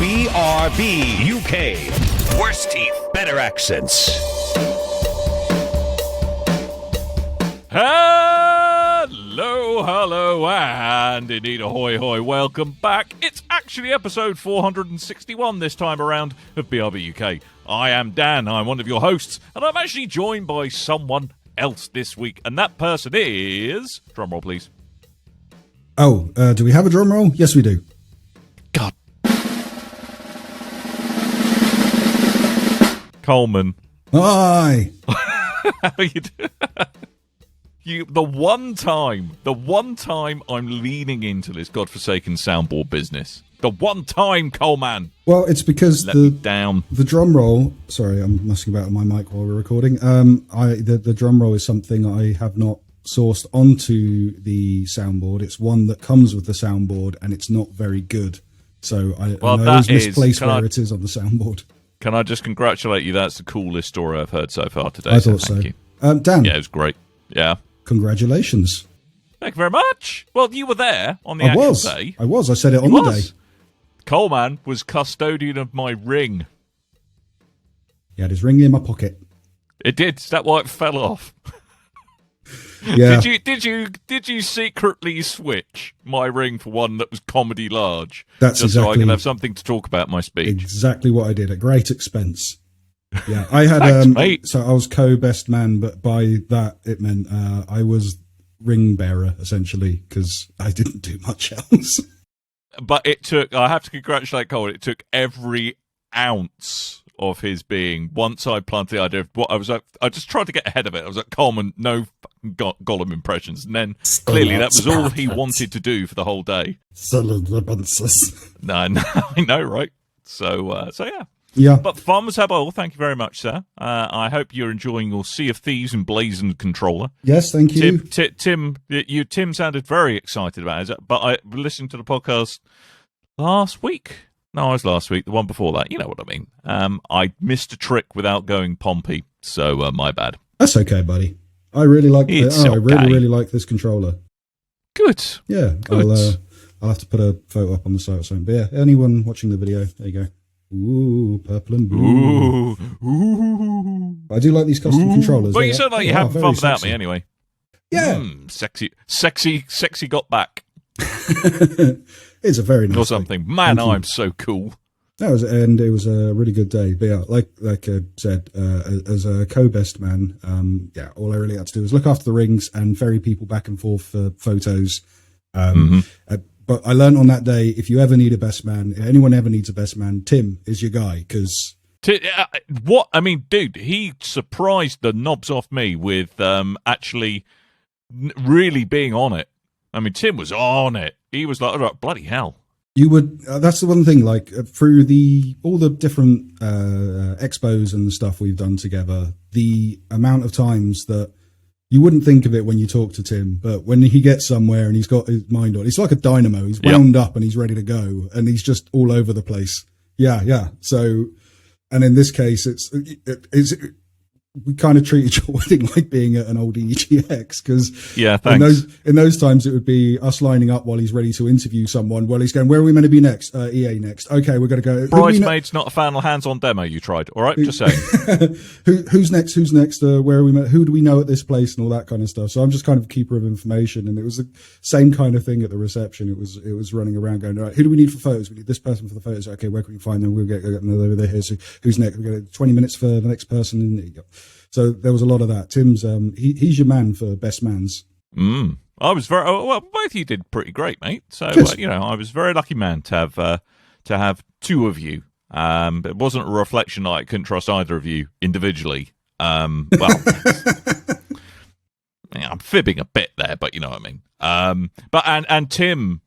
BRB UK. Worse teeth, better accents. Hello, and indeed ahoy hoy, welcome back. It's actually episode 461 this time around of BRB UK. I am Dan, I'm one of your hosts, and I'm actually joined by someone else this week, and that person is... Drumroll, please. Oh, do we have a drum roll? Yes, we do. God. Coleman. Hi. How are you doing? The one time I'm leaning into this godforsaken soundboard business. The one time, Coleman. Well, it's because the drum roll. Sorry, I'm messing about with my mic while we're recording. The drum roll is something I have not sourced onto the soundboard. It's one that comes with the soundboard, and it's not very good. So I always misplace where it is on the soundboard. Can I just congratulate you? That's the coolest story I've heard so far today. I thought so. Thank you. Dan. Yeah, it was great. Yeah. Congratulations. Thank you very much. Well, you were there on the actual day. I was. I said it on the day. Coleman was custodian of my ring. He had his ring in my pocket. It did. Is that why it fell off? Yeah. Did you secretly switch my ring for one that was comedy large? That's just exactly, so I can have something to talk about in my speech. Exactly what I did at great expense. Yeah, I had Thanks, so I was co-best man, but by that it meant I was ring bearer essentially because I didn't do much else. But it took. I have to congratulate Cole. It took every ounce of his being. Once I planted the idea of what I was, I just tried to get ahead of it. I was like, Coleman, no fucking Gollum impressions, and then clearly that was all he wanted to do for the whole day. No, I know, right? So yeah. Yeah. But fun was had by all. Thank you very much, sir. I hope you're enjoying your Sea of Thieves emblazoned controller. Yes, thank you. Tim sounded very excited about it, but I listened to the podcast last week. No, it was last week. The one before that. You know what I mean. I missed a trick without going Pompey, so my bad. That's okay, buddy. I really like it. I really like this controller. Good. Yeah. Good. I'll have to put a photo up on the site or something. But yeah, anyone watching the video, there you go. Ooh, purple and blue. Ooh. I do like these custom controllers. Well, you sound like you're having fun without sexy. me anyway. Yeah. Sexy got back. It's a very nice or something. Man, I'm so cool. It was a really good day. But yeah, like I said, as a co-best man, all I really had to do was look after the rings and ferry people back and forth for photos. But I learned on that day, if you ever need a best man, anyone ever needs a best man, Tim is your guy. Because what I mean, dude, he surprised the knobs off me with actually really being on it. I mean, Tim was on it. He was like, oh, bloody hell. You would. That's the one thing. Like through all the different expos and stuff we've done together, the amount of times that. You wouldn't think of it when you talk to Tim, but when he gets somewhere and he's got his mind on, it's like a dynamo. He's wound up and he's ready to go, and he's just all over the place. Yeah. So, and in this case, we kind of treated your wedding like being at an old EGX because in those times it would be us lining up while he's ready to interview someone. While he's going, where are we meant to be next? EA next. Okay, we're going to go. Bridesmaids, not a final hands-on demo. You tried, all right? Just saying. Who's next? Who's next? Where are we met? Who do we know at this place and all that kind of stuff? So I'm just kind of a keeper of information, and it was the same kind of thing at the reception. It was running around going, all right, who do we need for photos? We need this person for the photos. Okay, where can we find them? We'll get another over there. Who's next? We've got 20 minutes for the next person. And there you go. So there was a lot of that. Tim's he's your man for best mans. I was very well. Both of you did pretty great, mate. So I was a very lucky man to have two of you. It wasn't a reflection that I couldn't trust either of you individually. I'm fibbing a bit there, but you know what I mean. But Tim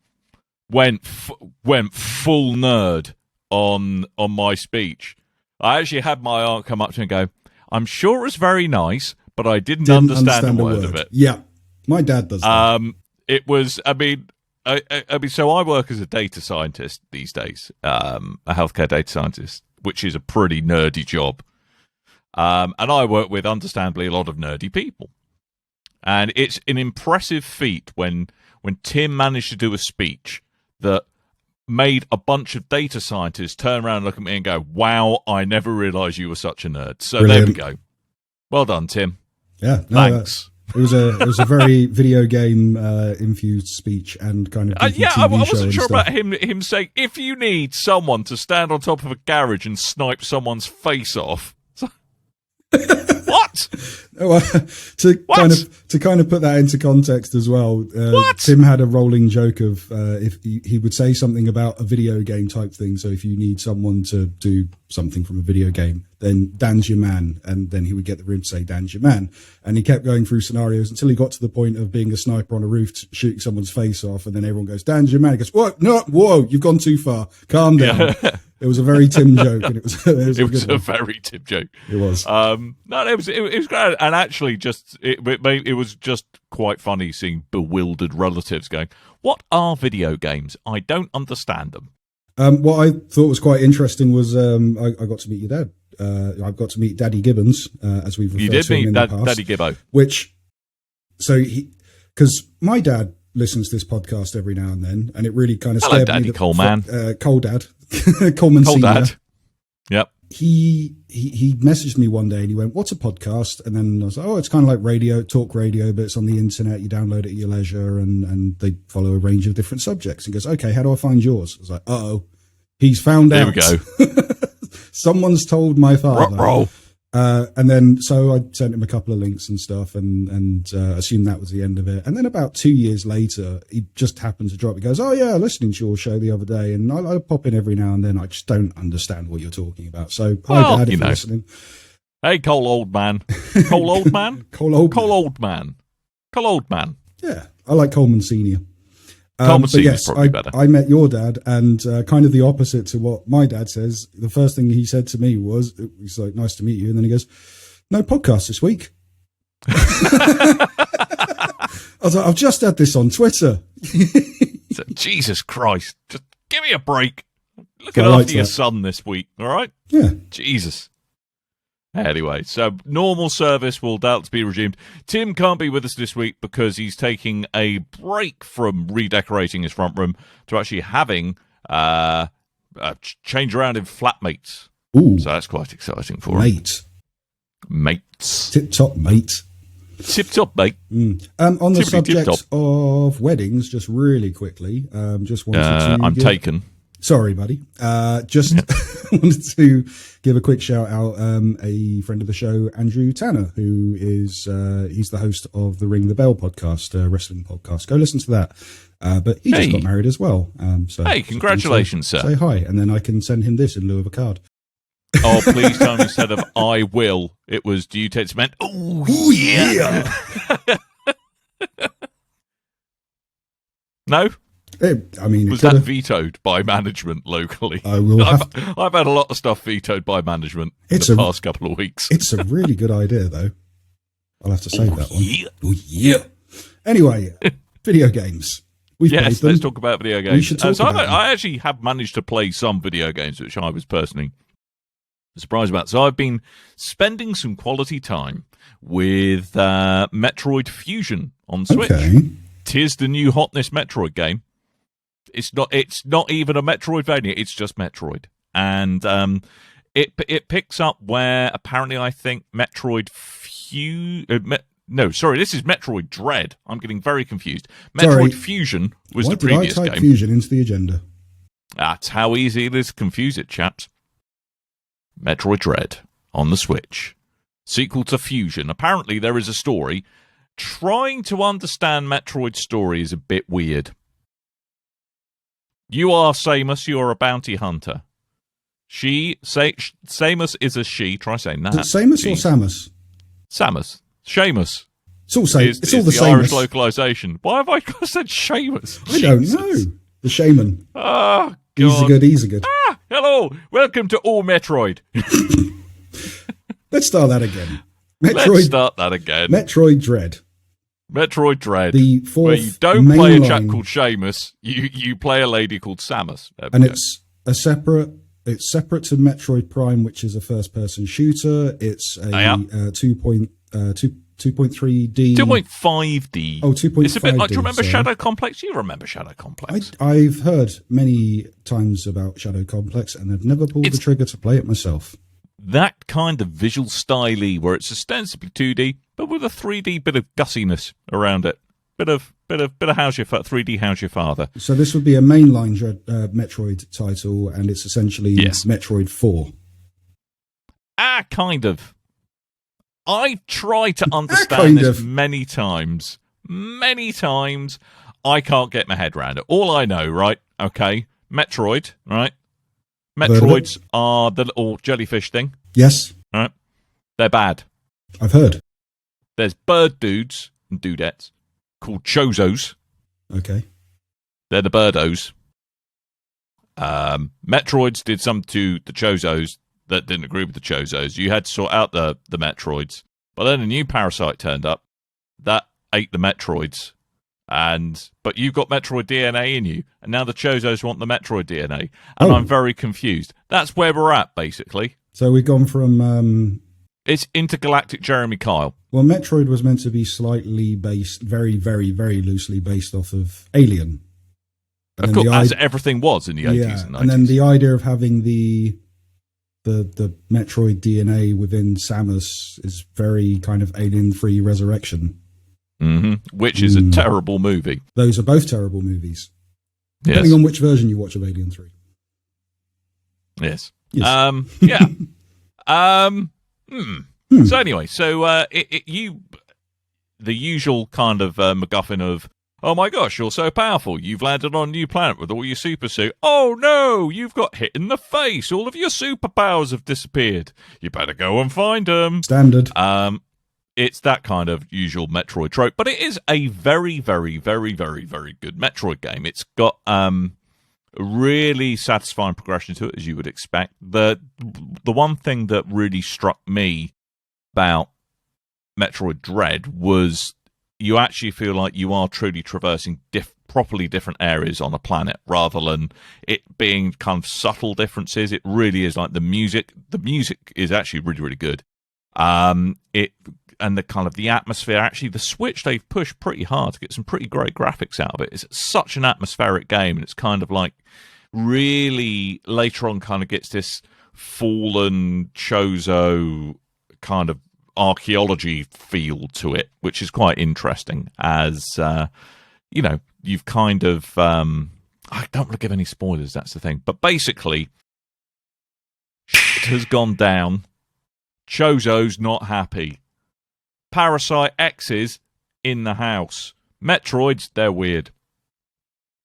went full nerd on my speech. I actually had my aunt come up to me and go, I'm sure it was very nice, but I didn't understand a word of it. Yeah, my dad does that. It was, I mean, so I work as a data scientist these days, a healthcare data scientist, which is a pretty nerdy job. And I work with, understandably, a lot of nerdy people. And it's an impressive feat when Tim managed to do a speech that made a bunch of data scientists turn around and look at me and go, wow, I never realised you were such a nerd. So Brilliant. there we go. Well done, Tim. Yeah, Thanks. It was a very video game infused speech and kind of geeky I TV show wasn't and sure stuff. about him saying, if you need someone to stand on top of a garage and snipe someone's face off. What? Well, to kind of put that into context as well, What? Tim had a rolling joke of if he would say something about a video game type thing. So if you need someone to do something from a video game, then Dan's your man, and then he would get the room to say Dan's your man, and he kept going through scenarios until he got to the point of being a sniper on a roof shooting someone's face off, and then everyone goes, Dan's your man. He goes, what? No, whoa, you've gone too far. Calm down. Yeah. It was a very Tim joke, and it was It was good a one. very Tim joke. It was. No, it was great, and actually, it was just quite funny seeing bewildered relatives going, "What are video games? I don't understand them." What I thought was quite interesting was I got to meet your dad. I got to meet Daddy Gibbons, as we've referred You did to him meet in the past. Daddy Gibbo. Because my dad listens to this podcast every now and then, and it really kind of Hello, scared Daddy me. Coleman. Cole Dad, Coleman Cold Senior. Dad. Yep. He messaged me one day and he went, "What's a podcast?" And then I was like, "Oh, it's kind of like radio, talk radio, but it's on the internet. You download it at your leisure, and they follow a range of different subjects." He goes, "Okay, how do I find yours?" I was like, "Uh-oh, he's found out." Here we go. Someone's told my father. Ruh-roh. And then, so I sent him a couple of links and stuff and assumed that was the end of it. And then about 2 years later, he just happened to drop. He goes, "Oh yeah, listening to your show the other day." And I pop in every now and then. I just don't understand what you're talking about. So hi, Dad, if you're listening. Hey, Cole Old Man. Cole Old Man? Cole Old Cole Old Man. Cole Old Man. Yeah, I like Coleman Senior. Coleman But Senior's yes, probably better. I met your dad, and kind of the opposite to what my dad says. The first thing he said to me was, he's like, "Nice to meet you." And then he goes, "No podcast this week." I was like, "I've just had this on Twitter." So, Jesus Christ. Just give me a break. Look I after liked your that. son this week, all right? Yeah. Jesus. Anyway, so normal service will doubtless be resumed. Tim can't be with us this week because he's taking a break from redecorating his front room to actually having a change around in flatmates. Ooh, So that's quite exciting for him. mate. Mates. Tip top, mate. Tip top, mate. On the Tippity subject tip-top. of weddings, just really quickly, just wanted to. I'm taken. Sorry, buddy. Just wanted to give a quick shout out. A friend of the show, Andrew Tanner, who is he's the host of the Ring the Bell podcast, wrestling podcast. Go listen to that. But he just got married as well. So Hey, congratulations, say sir. hi, and then I can send him this in lieu of a card. Oh, please tell me instead of I will, it was do you take cement? Oh, yeah. No? I mean, Was that vetoed by management locally? I will have. I've had a lot of stuff vetoed by management in the past couple of weeks. It's a really good idea, though. I'll have to save that one. Yeah. Oh, yeah. Anyway, video games. We've played Yes, them. let's talk about video games. We should talk So about them. I actually have managed to play some video games, which I was personally surprised about. So I've been spending some quality time with Metroid Fusion on Switch. Okay. Tis the new hotness Metroid game. It's not even a Metroidvania. It's just Metroid, and it picks up where apparently I think Metroid this is Metroid Dread. I'm getting very confused. Metroid Sorry. Fusion was Why the previous did I type game. Fusion into the agenda? That's how easy it is to confuse it, chaps. Metroid Dread on the Switch. Sequel to Fusion. Apparently there is a story. Trying to understand Metroid's story is a bit weird. You are Samus, you are a bounty hunter. Samus is a she. Try saying that. Is it Samus She. or Samus? Seamus. Seamus. It's all same. It's all the the Irish Samus. localization. Why have I said Seamus? I don't Jesus. know. The shaman. Ah, Easy God. good, easy good. Ah, hello. Welcome to All Metroid. Let's start that again. Let's start that again. Metroid Dread. Metroid Dread. The fourth where you don't play a chap mainline- called Seamus, you play a lady called Samus. There we And go. it's separate to Metroid Prime, which is a first person shooter. It's a Yeah. 2.3D. 2.5D. Oh, 2.5D. It's a bit like, do you remember sorry. Shadow Complex? You remember Shadow Complex? I've heard many times about Shadow Complex, and I've never pulled the trigger to play it myself. That kind of visual style where it's ostensibly 2D, but with a 3D bit of gussiness around it. Bit of how's your 3D how's your father. So this would be a mainline Metroid title, and it's essentially Metroid 4. Kind of. I've tried to understand this many times. I can't get my head around it. All I know, right? Okay, Metroid, right? Metroids are the little jellyfish thing. Yes. Right? They're bad. I've heard. There's bird dudes and dudettes called Chozos. Okay. They're the birdos. Metroids did some to the Chozos that didn't agree with the Chozos. You had to sort out the Metroids. But then a new parasite turned up that ate the Metroids. But you've got Metroid DNA in you, and now the Chozos want the Metroid DNA. And I'm very confused. That's where we're at, basically. So we've gone from... It's intergalactic Jeremy Kyle. Well, Metroid was meant to be slightly based, very, very, very loosely based off of Alien. Of course, as everything was in the 80s and 90s. And then the idea of having the Metroid DNA within Samus is very kind of Alien 3 Resurrection. Mm-hmm. Which is a terrible movie. Those are both terrible movies. Yes. Depending on which version you watch of Alien 3. Yes. Yes. Yeah. So anyway, the usual kind of MacGuffin of, oh my gosh, you're so powerful. You've landed on a new planet with all your super suit. Oh no, you've got hit in the face. All of your superpowers have disappeared. You better go and find them. Standard. It's that kind of usual Metroid trope, but it is a very, very, very, very, very good Metroid game. It's got a really satisfying progression to it, as you would expect. The one thing that really struck me about Metroid Dread was you actually feel like you are truly traversing properly different areas on a planet, rather than it being kind of subtle differences. It really is like the music. The music is actually really, really good. And the kind of the atmosphere, actually the Switch, they've pushed pretty hard to get some pretty great graphics out of it. It's such an atmospheric game, and it's kind of like really later on kind of gets this fallen Chozo kind of archaeology feel to it, which is quite interesting as, you've kind of, I don't want to give any spoilers, that's the thing, but basically shit has gone down. Chozo's not happy. Parasite X's in the house. Metroids, they're weird.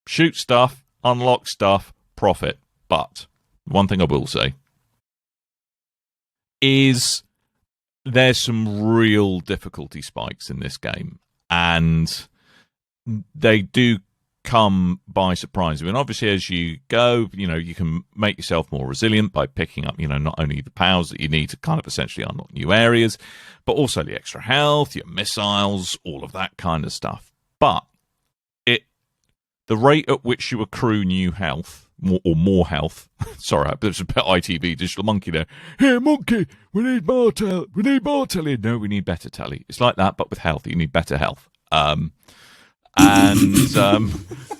Shoot stuff, unlock stuff, profit. But one thing I will say is there's some real difficulty spikes in this game, and they do come by surprise. I mean, obviously, as you go, you can make yourself more resilient by picking up, not only the powers that you need to kind of essentially unlock new areas, but also the extra health, your missiles, all of that kind of stuff. But the rate at which you accrue new health, more health. Sorry, there's a bit ITV Digital Monkey there. Hey, Monkey, we need more tally. We need more tally. No, we need better tally. It's like that, but with health. You need better health.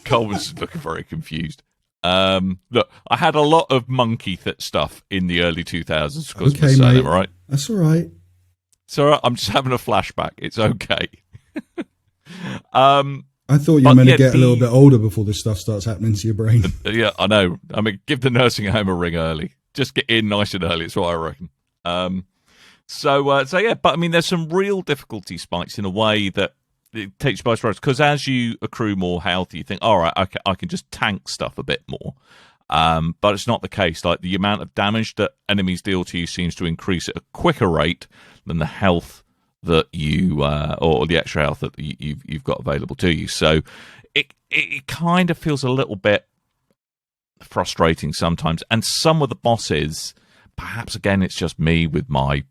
Coleman's looking very confused. Look, I had a lot of monkey stuff in the early 2000s because of my surname, right? That's all right. It's all right. I'm just having a flashback. It's okay. I thought you were meant to get a little bit older before this stuff starts happening to your brain. Yeah, I know. I mean, give the nursing home a ring early. Just get in nice and early. That's what I reckon. So yeah, but I mean, there's some real difficulty spikes in a way that it takes you by surprise, because as you accrue more health, you think, all right, okay, I can just tank stuff a bit more. But it's not the case. Like, the amount of damage that enemies deal to you seems to increase at a quicker rate than the health that you or the extra health that you've got available to you. So it kind of feels a little bit frustrating sometimes. And some of the bosses, perhaps again it's just me with my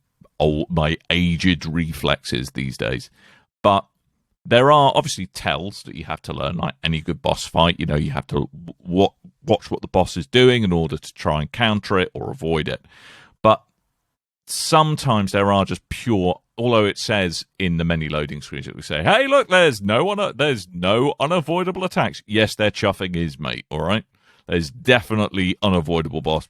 aged reflexes these days, but there are obviously tells that you have to learn. Like any good boss fight, you have to watch what the boss is doing in order to try and counter it or avoid it. But sometimes there are just pure, although it says in the many loading screens that we say, hey, look, there's no unavoidable attacks. Yes, their chuffing is, mate, all right? There's definitely unavoidable boss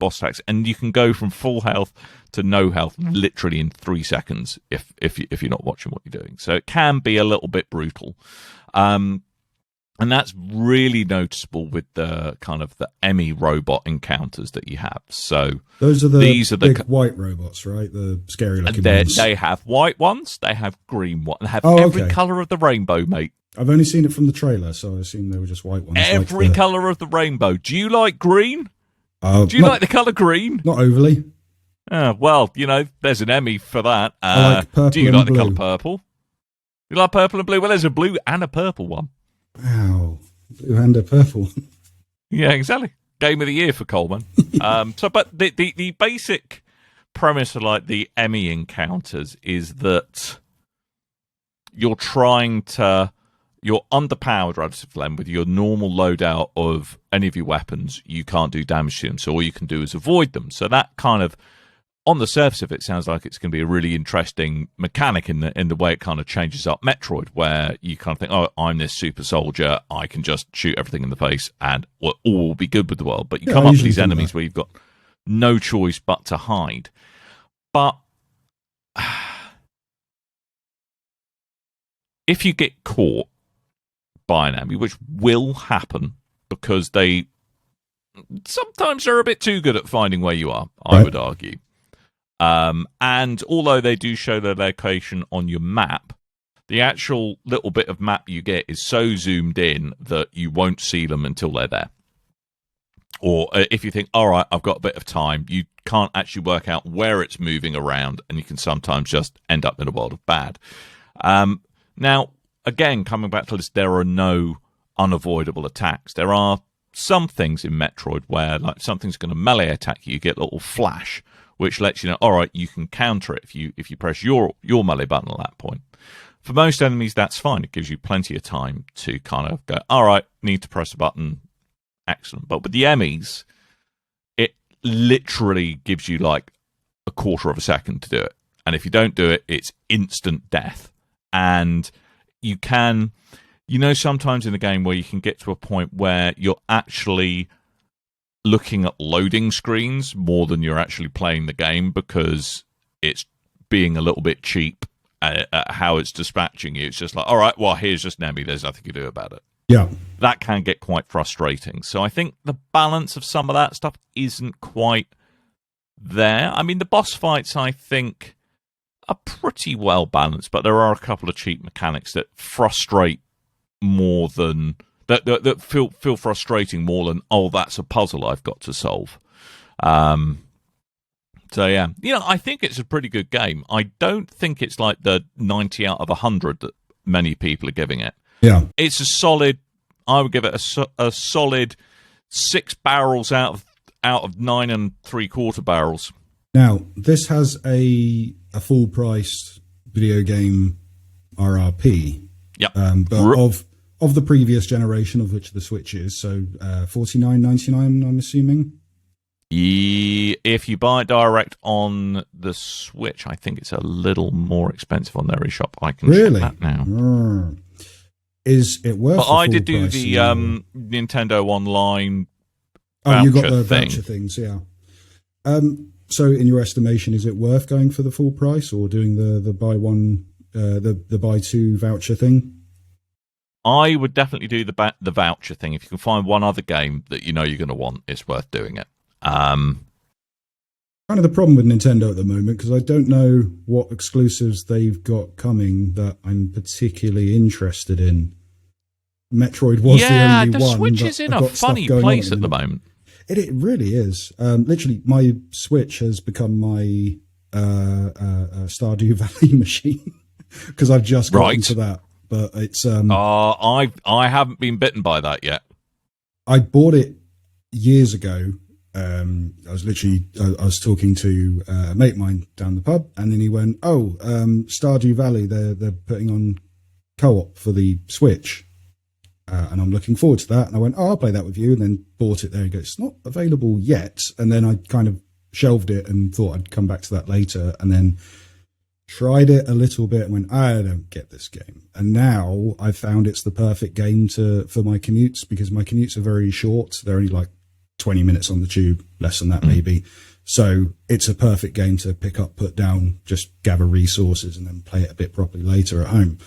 attacks, and you can go from full health to no health literally in 3 seconds if you're not watching what you're doing. So it can be a little bit brutal. And that's really noticeable with the kind of the Emmy robot encounters that you have. So these are the big white robots, right? The scary looking ones. They have white ones. They have green ones. They have every colour of the rainbow, mate. I've only seen it from the trailer, so I assume they were just white ones. Every colour of the rainbow. Do you like green? Do you like the colour green? Not overly. Well, there's an Emmy for that. I like purple. Do you and like blue. the colour purple? You like purple and blue? Well, there's a blue and a purple one. Wow, blue and a purple. Yeah, exactly. Game of the year for Coleman. But the basic premise of like the Emmy encounters is that you're underpowered relative to them. With your normal loadout of any of your weapons, you can't do damage to them. So all you can do is avoid them. So that kind of, on the surface of it, sounds like it's going to be a really interesting mechanic in the way it kind of changes up Metroid, where you kind of think, oh, I'm this super soldier, I can just shoot everything in the face and all will be good with the world. But you come up to these enemies where you've got no choice but to hide. But if you get caught by an enemy, which will happen because they sometimes are a bit too good at finding where you are, I would argue. And although they do show their location on your map, the actual little bit of map you get is so zoomed in that you won't see them until they're there. Or if you think, all right, I've got a bit of time, you can't actually work out where it's moving around, and you can sometimes just end up in a world of bad. Now, again, coming back to this, there are no unavoidable attacks. There are some things in Metroid where, like, something's going to melee attack you, you get a little flash, which lets you know, all right, you can counter it if you press your melee button at that point. For most enemies, that's fine. It gives you plenty of time to kind of go, all right, need to press a button. Excellent. But with the Emmys, it literally gives you like a quarter of a second to do it. And if you don't do it, it's instant death. And you can, sometimes in the game where you can get to a point where you're actually looking at loading screens more than you're actually playing the game because it's being a little bit cheap at how it's dispatching you. It's just like, all right, well, here's just an enemy. There's nothing you can do about it. Yeah. That can get quite frustrating. So I think the balance of some of that stuff isn't quite there. I mean, the boss fights, I think, are pretty well balanced, but there are a couple of cheap mechanics that frustrate more than... That feel frustrating more than, oh, that's a puzzle I've got to solve. So, yeah. I think it's a pretty good game. I don't think it's like the 90 out of 100 that many people are giving it. Yeah. It's a solid, I would give it a solid 6 barrels out of 9 3/4 barrels. Now, this has a full-priced video game RRP. Yep. But of the previous generation, of which the Switch is, so $49.99, I'm assuming. If you buy it direct on the Switch, I think it's a little more expensive on their eShop. I can check that now. Is it worth? But I did do the Nintendo Online. You got the voucher things, yeah. So, in your estimation, is it worth going for the full price or doing the buy one, the buy two voucher thing? I would definitely do the voucher thing. If you can find one other game that you're going to want, it's worth doing it. Kind of the problem with Nintendo at the moment, because I don't know what exclusives they've got coming that I'm particularly interested in. Metroid was the only one. Yeah, the Switch is in a funny place at the moment. It really is. Literally, my Switch has become my Stardew Valley machine because I've just got into that. But it's I haven't been bitten by that yet. I bought it years ago. I was talking to a mate of mine down the pub, and then he went, "Oh, Stardew Valley, they're putting on co-op for the Switch, and I'm looking forward to that." And I went, "Oh, I'll play that with you," and then bought it there. He goes, "It's not available yet." And then I kind of shelved it and thought I'd come back to that later, and then tried it a little bit and went, I don't get this game. And now I found it's the perfect game for my commutes, because my commutes are very short. They're only like 20 minutes on the tube, less than that maybe. So it's a perfect game to pick up, put down, just gather resources and then play it a bit properly later at home.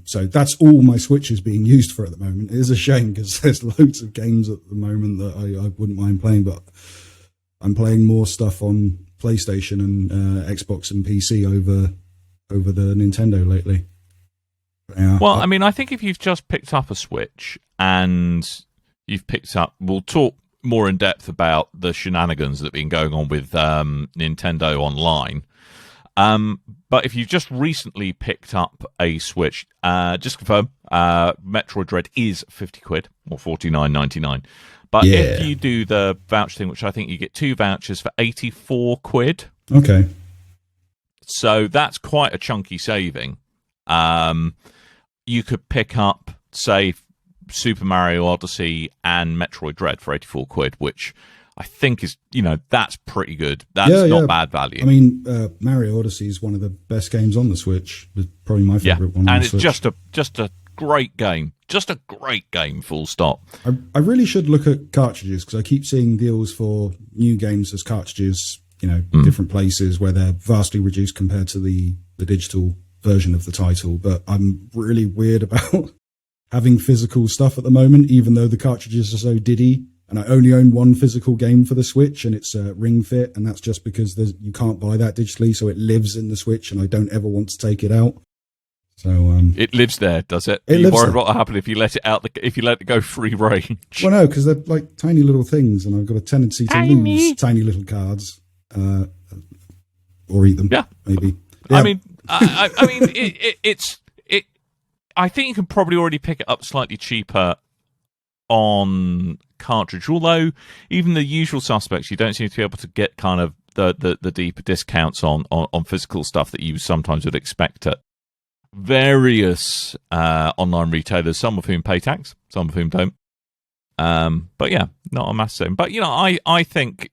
So that's all my Switch is being used for at the moment. It is a shame because there's loads of games at the moment that I wouldn't mind playing, but I'm playing more stuff on PlayStation and Xbox and PC over the Nintendo lately. Well, I mean, I think if you've just picked up a Switch and you've picked up, we'll talk more in depth about the shenanigans that have been going on with Nintendo Online. But if you've just recently picked up a Switch, just confirm, Metroid Dread is 50 quid or 49.99. But if you do the voucher thing, which I think you get 2 vouchers for 84 quid. Okay. So that's quite a chunky saving. You could pick up, say, Super Mario Odyssey and Metroid Dread for 84 quid, which I think is, that's pretty good. That's not bad value. I mean, Mario Odyssey is one of the best games on the Switch. It's probably my favorite one. And it's just a great game. Just a great game, full stop. I really should look at cartridges, because I keep seeing deals for new games as cartridges, different places where they're vastly reduced compared to the digital version of the title. But I'm really weird about having physical stuff at the moment, even though the cartridges are so diddy. And I only own one physical game for the Switch, and it's Ring Fit, and that's just because you can't buy that digitally, so it lives in the Switch, and I don't ever want to take it out. So it lives there, does it? Are you worried what will happen if you let it out? If you let it go free range? Well, no, because they're like tiny little things, and I've got a tendency to lose tiny little cards, or eat them. Yeah, maybe. Yeah. I mean, it's. I think you can probably already pick it up slightly cheaper on cartridge, although even the usual suspects, you don't seem to be able to get kind of the deeper discounts on physical stuff that you sometimes would expect at various online retailers, some of whom pay tax, some of whom don't. But yeah, not a massive. But I think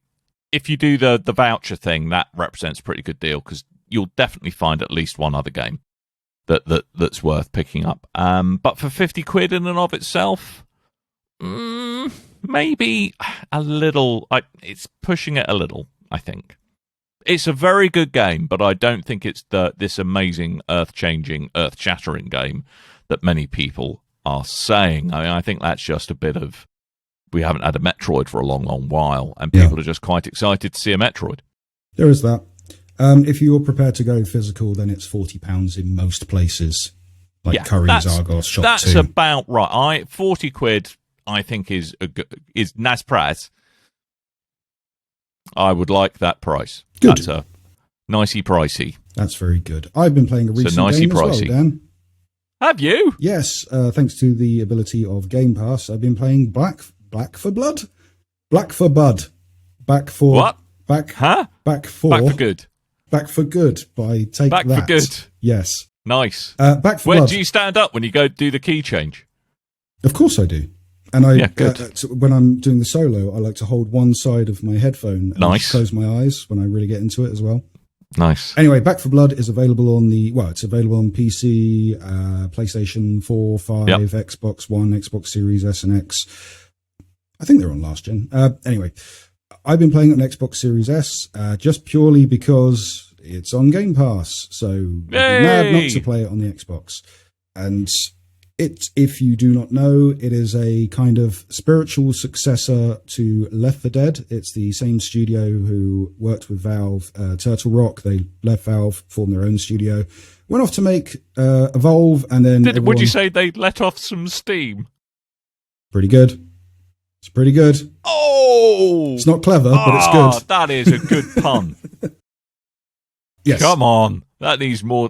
if you do the voucher thing, that represents a pretty good deal, because you'll definitely find at least one other game that's worth picking up. But for 50 quid in and of itself, maybe a little. It's pushing it a little, I think. It's a very good game, but I don't think it's this amazing, earth-changing, earth-shattering game that many people are saying. I mean, I think that's just a bit of, we haven't had a Metroid for a long, long while, and people are just quite excited to see a Metroid. There is that. If you're prepared to go physical, then it's £40 in most places, like Curry's, Argos, Shop 2. That's about right. 40 quid, I think, is nice price. I would like that price. Good. That's a nicey pricey. That's very good. I've been playing a recent game as well, Dan. Have you? Yes, thanks to the ability of Game Pass. I've been playing Black for Blood? Black for Bud. Back for... What? Back for... Back for Good by Take Back That. for Good. Yes. Nice. Back for Where Blood. do you stand up when you go do the key change? Of course I do. And when I'm doing the solo, I like to hold one side of my headphone and close my eyes when I really get into it as well. Nice. Anyway, Back for Blood is available on it's available on PC, PlayStation 4, 5, Xbox One, Xbox Series S and X. I think they're on last gen. Anyway, I've been playing it on Xbox Series S just purely because it's on Game Pass. So I'd be mad not to play it on the Xbox. And if you do not know, it is a kind of spiritual successor to Left 4 Dead. It's the same studio who worked with Valve, Turtle Rock. They left Valve, formed their own studio, went off to make Evolve, and then... Would you say they let off some steam? Pretty good. It's pretty good. Oh! It's not clever, but it's good. That is a good pun. Yes. Come on. That needs more...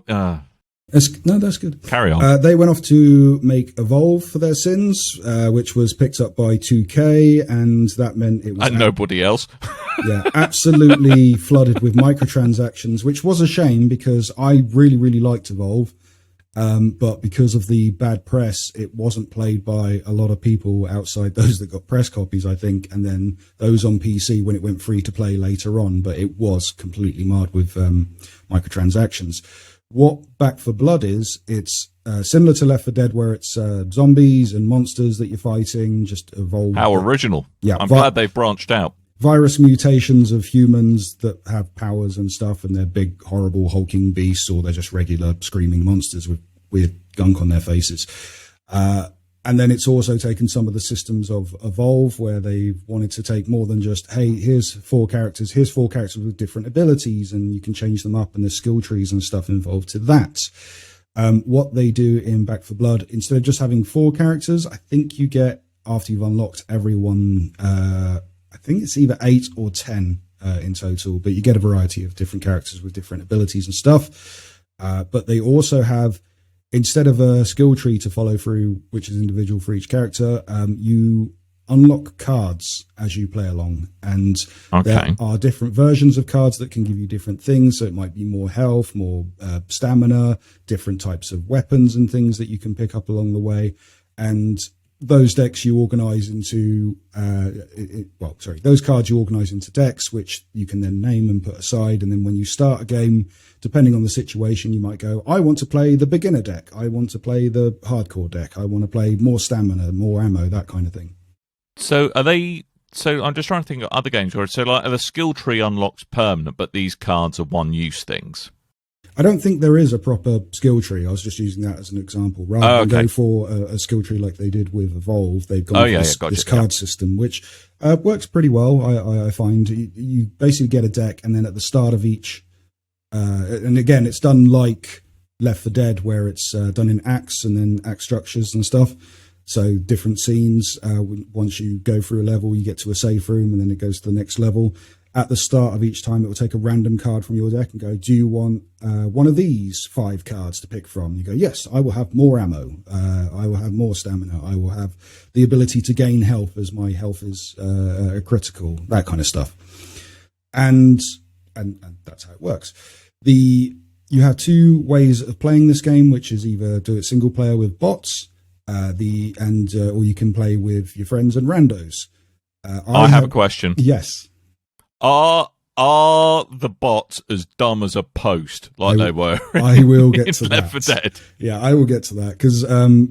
That's good. Carry on. They went off to make Evolve for their sins, which was picked up by 2K, and that meant it was... And nobody else. Absolutely flooded with microtransactions, which was a shame because I really, really liked Evolve. But because of the bad press, it wasn't played by a lot of people outside those that got press copies, I think, and then those on PC when it went free to play later on. But it was completely marred with microtransactions. What Back for Blood is, it's similar to Left 4 Dead, where it's zombies and monsters that you're fighting, just evolved. How original. Yeah, I'm glad they've branched out. Virus mutations of humans that have powers and stuff, and they're big, horrible, hulking beasts, or they're just regular screaming monsters with weird gunk on their faces. And then it's also taken some of the systems of Evolve, where they wanted to take more than just, hey, here's four characters with different abilities, and you can change them up, and there's skill trees and stuff involved to that. What they do in Back 4 Blood, instead of just having 4 characters, I think you get, after you've unlocked everyone, I think it's either 8 or 10 in total, but you get a variety of different characters with different abilities and stuff. But they also have, instead of a skill tree to follow through, which is individual for each character, you unlock cards as you play along. And there are different versions of cards that can give you different things. So it might be more health, more stamina, different types of weapons and things that you can pick up along the way. And those decks you organize into, those cards you organize into decks, which you can then name and put aside. And then when you start a game, depending on the situation, you might go, I want to play the beginner deck. I want to play the hardcore deck. I want to play more stamina, more ammo, that kind of thing. So I'm just trying to think of other games where, so like the skill tree unlocks permanent, but these cards are one-use things. I don't think there is a proper skill tree. I was just using that as an example. Rather than go for a skill tree like they did with Evolve, they've gone for this card system, which works pretty well, I find. You basically get a deck, and then at the start of each... and again, it's done like Left 4 Dead, where it's done in acts and then act structures and stuff. So different scenes. Once you go through a level, you get to a safe room, and then it goes to the next level. At the start of each time, it will take a random card from your deck and go, do you want one of these 5 cards to pick from? You go, yes, I will have more ammo. I will have more stamina. I will have the ability to gain health as my health is critical, that kind of stuff. And that's how it works. You have 2 ways of playing this game, which is either do it single player with bots, or you can play with your friends and randos. I have a question. Yes. Are the bots as dumb as a post like they were? I will get to Left that. 4 Dead. Yeah, I will get to that because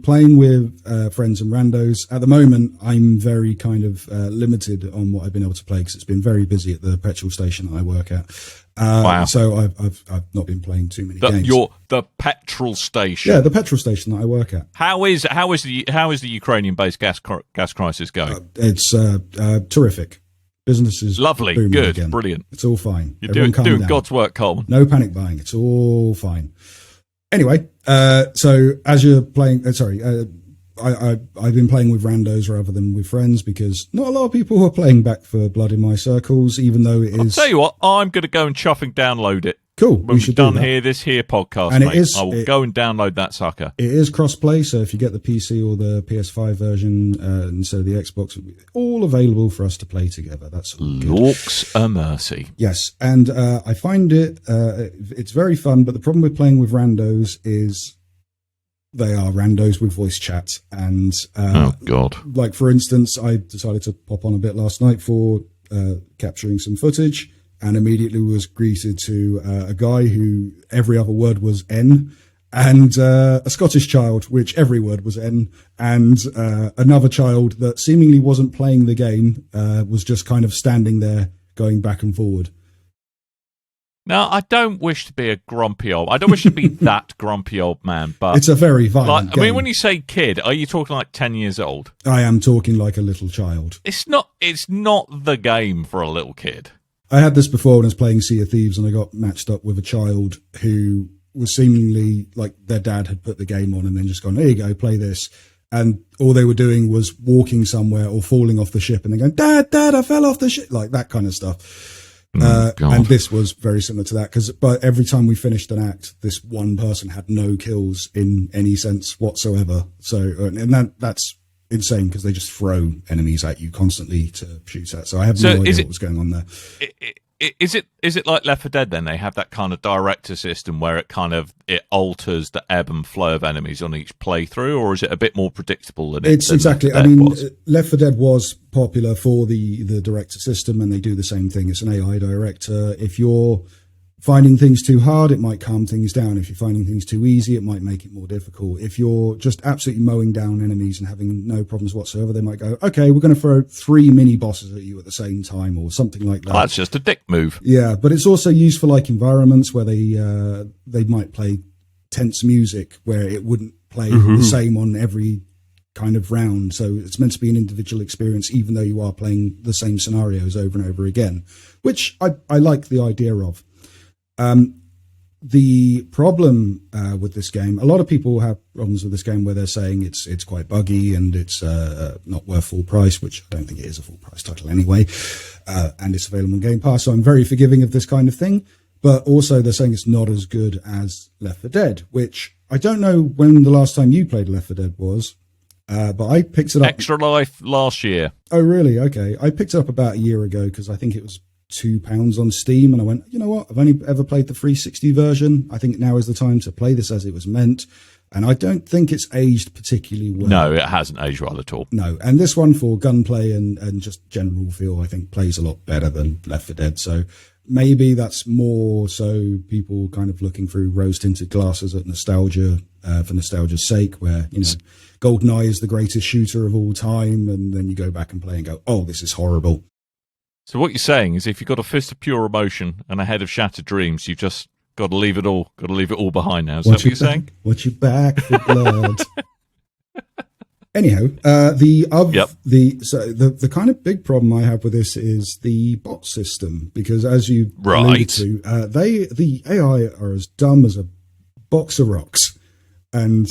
playing with friends and randos at the moment, I'm very kind of limited on what I've been able to play because it's been very busy at the petrol station that I work at. Wow! So I've not been playing too many games. The petrol station. Yeah, the petrol station that I work at. How is the Ukrainian-based gas crisis going? It's terrific. Business is lovely, booming good, again. Brilliant. It's all fine. You're doing God's work, Coleman. No panic buying. It's all fine. Anyway, so as you're playing, I've been playing with randos rather than with friends because not a lot of people are playing Back 4 Blood in my circles, even though it is... I'll tell you what, I'm going to go and chuff and download it. Cool. When we're done this podcast, and mate, I will go and download that sucker. It is crossplay, so if you get the PC or the PS5 version instead of the Xbox, all available for us to play together. That's all good. Looks a mercy. Yes, and I find it's very fun, but the problem with playing with randos is they are randos with voice chat. And oh, God. Like, for instance, I decided to pop on a bit last night for capturing some footage, and immediately was greeted to a guy who every other word was N, and a Scottish child, which every word was N, and another child that seemingly wasn't playing the game, was just kind of standing there going back and forward. Now, I don't wish to be a grumpy old... I don't wish to be that grumpy old man, but... It's a very violent game. I mean, when you say kid, are you talking like 10 years old? I am talking like a little child. It's not the game for a little kid. I had this before when I was playing Sea of Thieves, and I got matched up with a child who was seemingly like their dad had put the game on and then just gone, there you go, play this. And all they were doing was walking somewhere or falling off the ship and then going, Dad, I fell off the ship, like that kind of stuff. And this was very similar to that but every time we finished an act, this one person had no kills in any sense whatsoever. So, and that's insane because they just throw enemies at you constantly to shoot at. So I have no idea what was going on there. is it like Left 4 Dead then? They have that kind of director system where it alters the ebb and flow of enemies on each playthrough, or is it a bit more predictable than it's than exactly? Left 4 I Dead mean, was? Left 4 Dead was popular for the director system, and they do the same thing. It's an AI director. If you're finding things too hard, it might calm things down. If you're finding things too easy, it might make it more difficult. If you're just absolutely mowing down enemies and having no problems whatsoever, they might go, okay, we're going to throw 3 mini bosses at you at the same time, or something like that. Oh, that's just a dick move. Yeah, but it's also used for like environments where they might play tense music where it wouldn't play the same on every kind of round. So it's meant to be an individual experience, even though you are playing the same scenarios over and over again, which I like the idea of. The problem with this game, a lot of people have problems with this game where they're saying it's quite buggy and it's not worth full price, which I don't think it is a full price title anyway, and it's available on Game Pass, so I'm very forgiving of this kind of thing. But also they're saying it's not as good as Left 4 Dead, which I don't know when the last time you played Left 4 Dead was, but I picked it up. Extra Life last year. Oh, really? Okay. I picked it up about a year ago because I think it was £2 on Steam, and I went, you know what, I've only ever played the 360 version. I think now is the time to play this as it was meant, and I don't think it's aged particularly well. No, it hasn't aged well at all. No, and this one for gunplay and just general feel, I think plays a lot better than Left 4 Dead. So maybe that's more so people kind of looking through rose-tinted glasses at nostalgia, for nostalgia's sake, where, you know, GoldenEye is the greatest shooter of all time, and then you go back and play and go, oh, this is horrible. So what you're saying is, if you've got a fist of pure emotion and a head of shattered dreams, you've just got to leave it all behind now. Is that what you're saying? Watch your back for blood. Anyhow, the kind of big problem I have with this is the bot system, because as you alluded to, the AI are as dumb as a box of rocks, and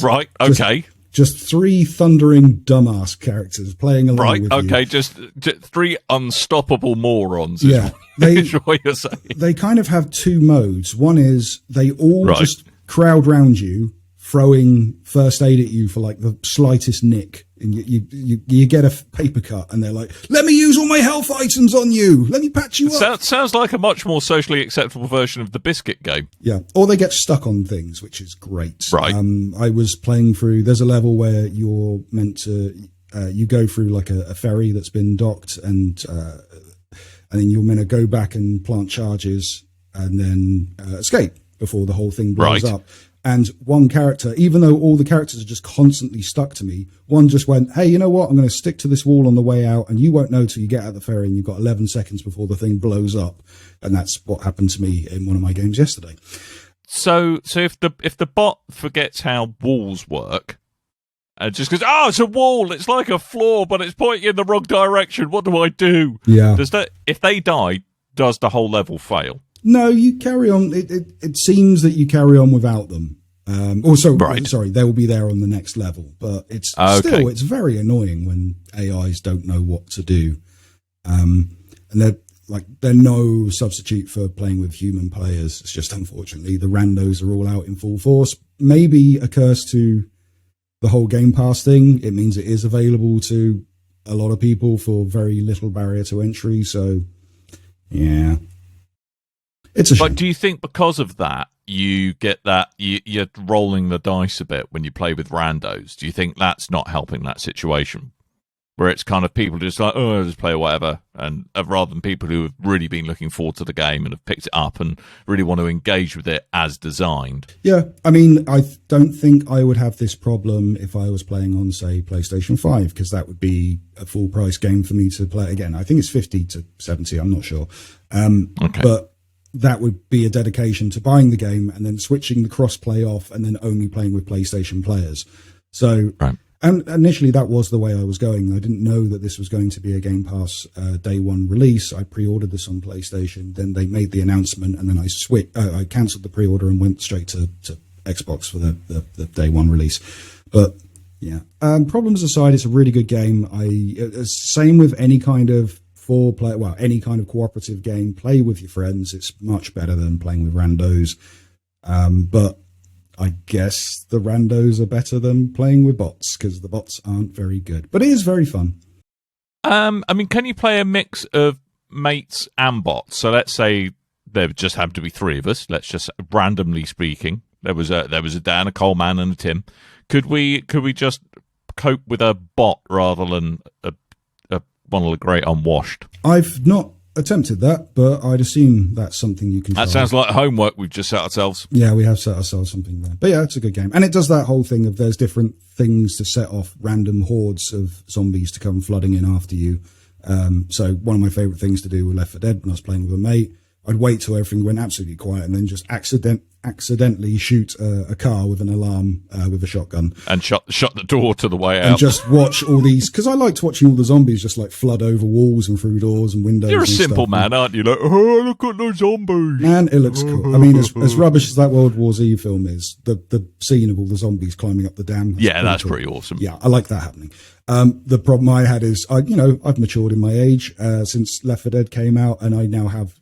just 3 thundering dumbass characters playing along with you. Just 3 unstoppable morons. Yeah, is what you're saying. They kind of have 2 modes. One is they all just crowd round you, throwing first aid at you for like the slightest nick, and you get a paper cut, and they're like, "Let me use all my health items on you. Let me patch you up." Sounds like a much more socially acceptable version of the biscuit game. Yeah, or they get stuck on things, which is great. Right. I was playing through. There's a level where you're meant to you go through like a ferry that's been docked, and then you're meant to go back and plant charges and then escape before the whole thing blows up. And one character, even though all the characters are just constantly stuck to me, one just went, hey, you know what? I'm going to stick to this wall on the way out, and you won't know till you get out of the ferry, and you've got 11 seconds before the thing blows up. And that's what happened to me in one of my games yesterday. So if the bot forgets how walls work, and just goes, oh, it's a wall, it's like a floor, but it's pointing in the wrong direction, what do I do? Yeah. If they die, does the whole level fail? No, you carry on. It seems that you carry on without them. Sorry, they will be there on the next level. But it's still, it's very annoying when AIs don't know what to do. And they're no substitute for playing with human players. It's just, unfortunately, the randos are all out in full force. Maybe a curse to the whole Game Pass thing. It means it is available to a lot of people for very little barrier to entry. So, yeah. It's a shame. But do you think because of that, you get that you're rolling the dice a bit when you play with randos? Do you think that's not helping that situation? Where it's kind of people just like, oh, I'll just play whatever, and rather than people who have really been looking forward to the game and have picked it up and really want to engage with it as designed. Yeah, I mean, I don't think I would have this problem if I was playing on, say, PlayStation 5, because that would be a full price game for me to play again. I think it's 50 to 70, I'm not sure. But that would be a dedication to buying the game and then switching the crossplay off and then only playing with PlayStation players. So, and initially that was the way I was going. I didn't know that this was going to be a Game Pass day one release. I pre-ordered this on PlayStation. Then they made the announcement, and then I cancelled the pre-order and went straight to Xbox for the day one release. But yeah, problems aside, it's a really good game. Same with any kind of any kind of cooperative game, play with your friends. It's much better than playing with randos. But I guess the randos are better than playing with bots, because the bots aren't very good. But it is very fun. I mean, can you play a mix of mates and bots. So let's say there just happened to be three of us. Let's just randomly speaking, there was a Dan, a Coleman, and a Tim. Could we just cope with a bot rather than a one of the great unwashed? I've not attempted that, but I'd assume that's something you can try. That sounds like homework we've just set ourselves. Yeah, we have set ourselves something there. But yeah, it's a good game. And it does that whole thing of there's different things to set off random hordes of zombies to come flooding in after you. So one of my favourite things to do with Left 4 Dead when I was playing with a mate, I'd wait till everything went absolutely quiet and then just accidentally shoot a car with an alarm with a shotgun. And shut the door to the way out. And just watch all these, because I liked watching all the zombies just like flood over walls and through doors and windows. You're a and simple stuff. man, aren't you? Like, oh, look at those zombies. Man, it looks cool. I mean, as rubbish as that World War Z film is, the scene of all the zombies climbing up the dam. That's pretty awesome. Yeah, I like that happening. The problem I had is, I've matured in my age since Left 4 Dead came out, and I now have